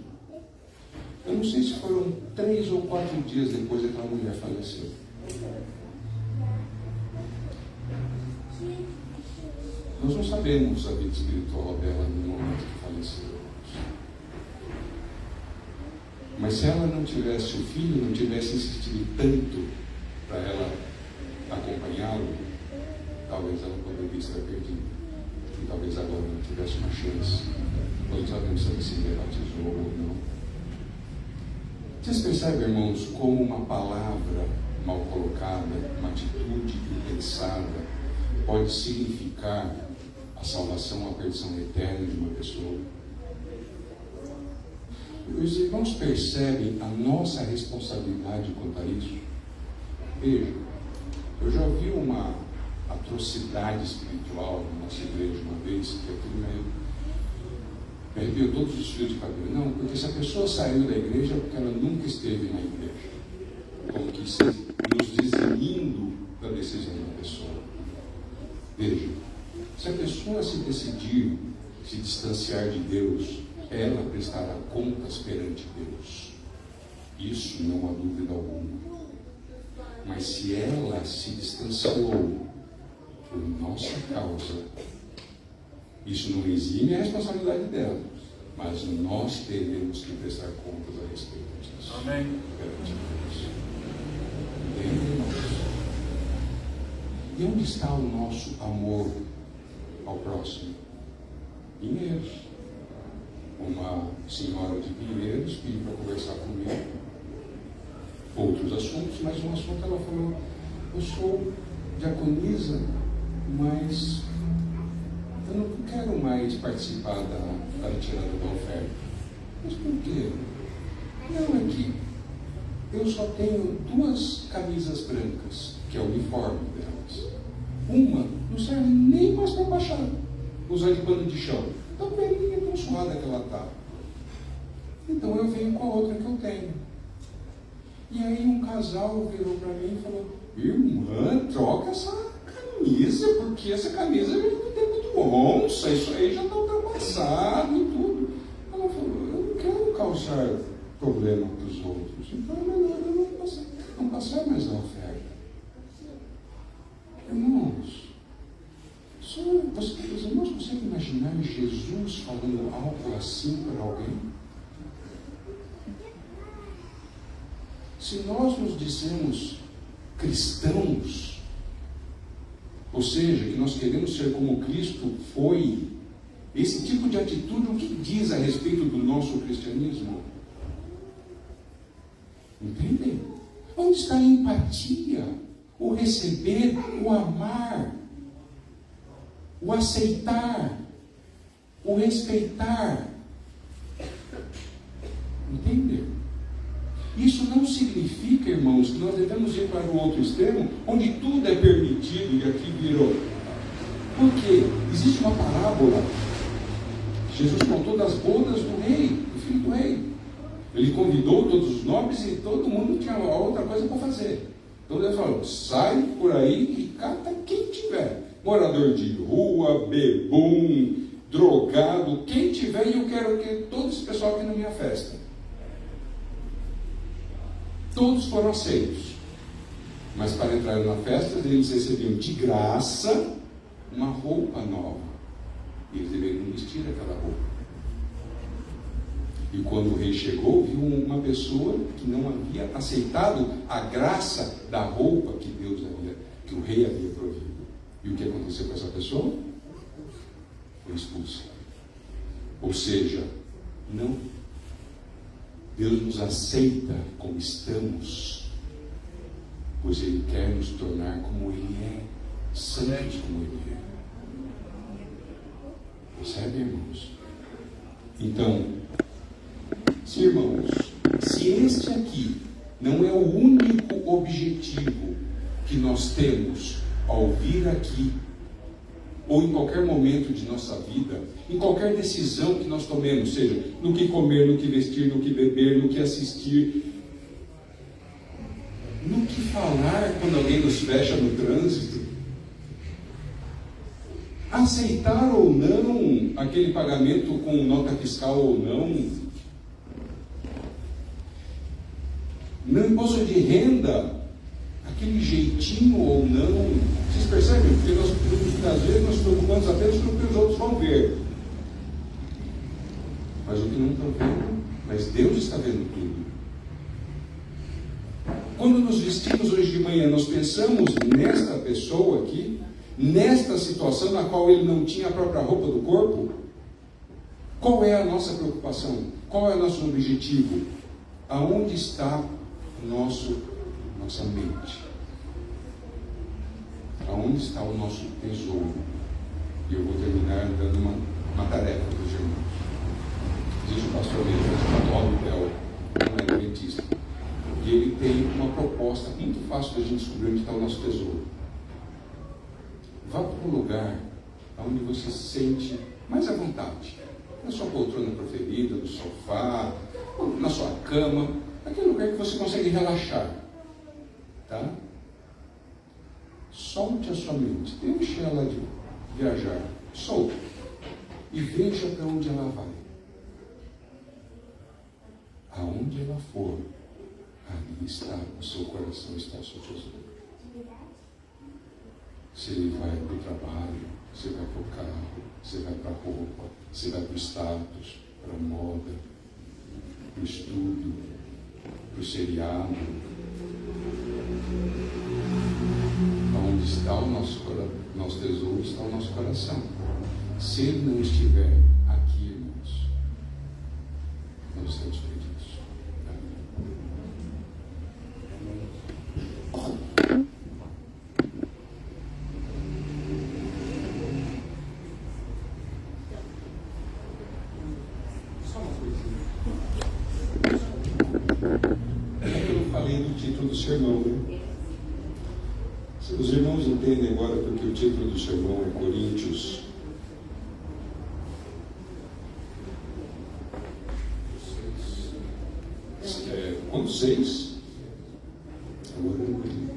Eu não sei se foram 3 ou 4 dias depois daquela mulher faleceu. Nós não sabemos a vida espiritual dela no momento que faleceu. Mas se ela não tivesse, o filho não tivesse insistido tanto para ela acompanhá-lo, talvez ela poderia estar perdida. E talvez agora não tivesse uma chance. Nós não sabemos se ela se rebatizou ou não. Vocês percebem, irmãos, como uma palavra mal colocada, uma atitude impensada, pode significar a salvação ou a perdição eterna de uma pessoa? Os irmãos percebem a nossa responsabilidade quanto a isso? Veja, eu já ouvi uma atrocidade espiritual na nossa igreja uma vez, que aquilo me arrepiou todos os fios de cabelo. Não, porque essa pessoa saiu da igreja porque ela nunca esteve na igreja. Como que se nos desinindo da decisão da pessoa. Veja, se a pessoa se decidir se distanciar de Deus, ela prestará contas perante Deus. Isso não há dúvida alguma. Mas se ela se distanciou por nossa causa, isso não exime a responsabilidade dela, mas nós teremos que prestar contas a respeito disso. Amém. Perante Deus. Entende, irmãos? E onde está o nosso amor ao próximo? Pinheiros. Uma senhora de Pinheiros pediu para conversar comigo. Outros assuntos, mas um assunto ela falou: eu sou diaconisa, mas eu não quero mais participar da retirada da oferta. Mas por quê? Não, é que eu só tenho 2 camisas brancas, que é o uniforme delas. Uma não serve nem mais para baixar, usar de pano de chão. Tão velhinha, tão suada que ela está. Então eu venho com a outra que eu tenho. E aí um casal virou para mim e falou: irmã, troca essa camisa, porque essa camisa é do tempo do onça, isso aí já está ultrapassado e tudo. Ela falou: eu não quero causar problema para os outros, então é melhor eu não passar mais a oferta. Irmãos, os irmãos conseguem imaginar Jesus falando algo assim para alguém? Se nós nos dizemos cristãos, ou seja, que nós queremos ser como Cristo foi, esse tipo de atitude, o que diz a respeito do nosso cristianismo? Entendem? Onde está a empatia, o receber, o amar, o aceitar, o respeitar? Entendem? Isso não significa, irmãos, que nós devemos ir para o outro extremo, onde tudo é permitido, e aqui virou. Porque existe uma parábola. Jesus contou das bodas do rei, do filho do rei. Ele convidou todos os nobres e todo mundo tinha outra coisa para fazer. Então ele falou: sai por aí e cata quem tiver. Morador de rua, bebum, drogado, quem tiver, e eu quero que todo esse pessoal aqui na minha festa. Todos foram aceitos. Mas para entrar na festa, eles recebiam de graça uma roupa nova. E eles deveriam vestir aquela roupa. E quando o rei chegou, viu uma pessoa que não havia aceitado a graça da roupa que que o rei havia provido. E o que aconteceu com essa pessoa? Foi expulsa. Ou seja, não. Deus nos aceita como estamos, pois Ele quer nos tornar como Ele é, santos como Ele é. Percebe, irmãos? Então, se este aqui não é o único objetivo que nós temos ao vir aqui, ou em qualquer momento de nossa vida, em qualquer decisão que nós tomemos, seja no que comer, no que vestir, no que beber, no que assistir, no que falar quando alguém nos fecha no trânsito, aceitar ou não aquele pagamento com nota fiscal ou não, no imposto de renda, aquele jeitinho ou não. Vocês percebem? Porque nós, às vezes, nós preocupamos apenas com o que os outros vão ver. Mas o que não estão vendo, mas Deus está vendo tudo. Quando nos vestimos hoje de manhã, nós pensamos nesta pessoa aqui, nesta situação na qual ele não tinha a própria roupa do corpo? Qual é a nossa preocupação? Qual é o nosso objetivo? Aonde está nossa mente? Aonde está o nosso tesouro? E eu vou terminar dando uma tarefa para os irmãos. Existe um pastor mesmo, Paulo Bel, não é adventista. E ele tem uma proposta muito fácil da gente descobrir onde está o nosso tesouro. Vá para um lugar onde você se sente mais à vontade. Na sua poltrona preferida, no sofá, na sua cama, aquele lugar que você consegue relaxar. Tá? Solte a sua mente, deixe ela de viajar, solte, e veja para onde ela vai. Aonde ela for, ali está o seu coração, está o seu tesouro. Se ele vai para o trabalho, você vai para o carro, você vai para a roupa, você vai para o status, para a moda, para o estudo, para o seriado. Onde está o nosso tesouro, está o nosso coração. Se ele não estiver aqui, irmãos, nós estamos perdidos. Só uma coisinha. Eu falei do título do sermão, né? Os irmãos entendem agora porque o título do sermão é Coríntios. Quanto 6? Agora eu não entendi.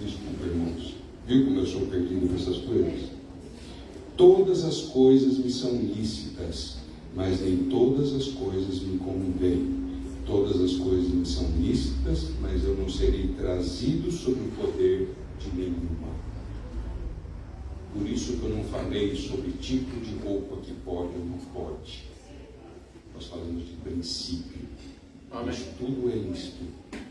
Desculpa, irmãos. Viu como eu sou perdido com essas coisas? Todas as coisas me são lícitas, mas nem todas as coisas me convêm. Todas as coisas me são lícitas, mas eu não serei trazido sob o poder de nenhuma. Por isso que eu não falei sobre tipo de roupa que pode ou não pode. Nós falamos de princípio. Mas tudo é lícito,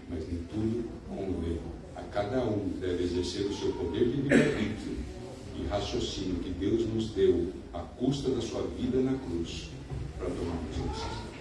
mas nem tudo convém. A cada um deve exercer o seu poder de livre-arbítrio e raciocínio que Deus nos deu à custa da sua vida na cruz para tomarmos a decisão.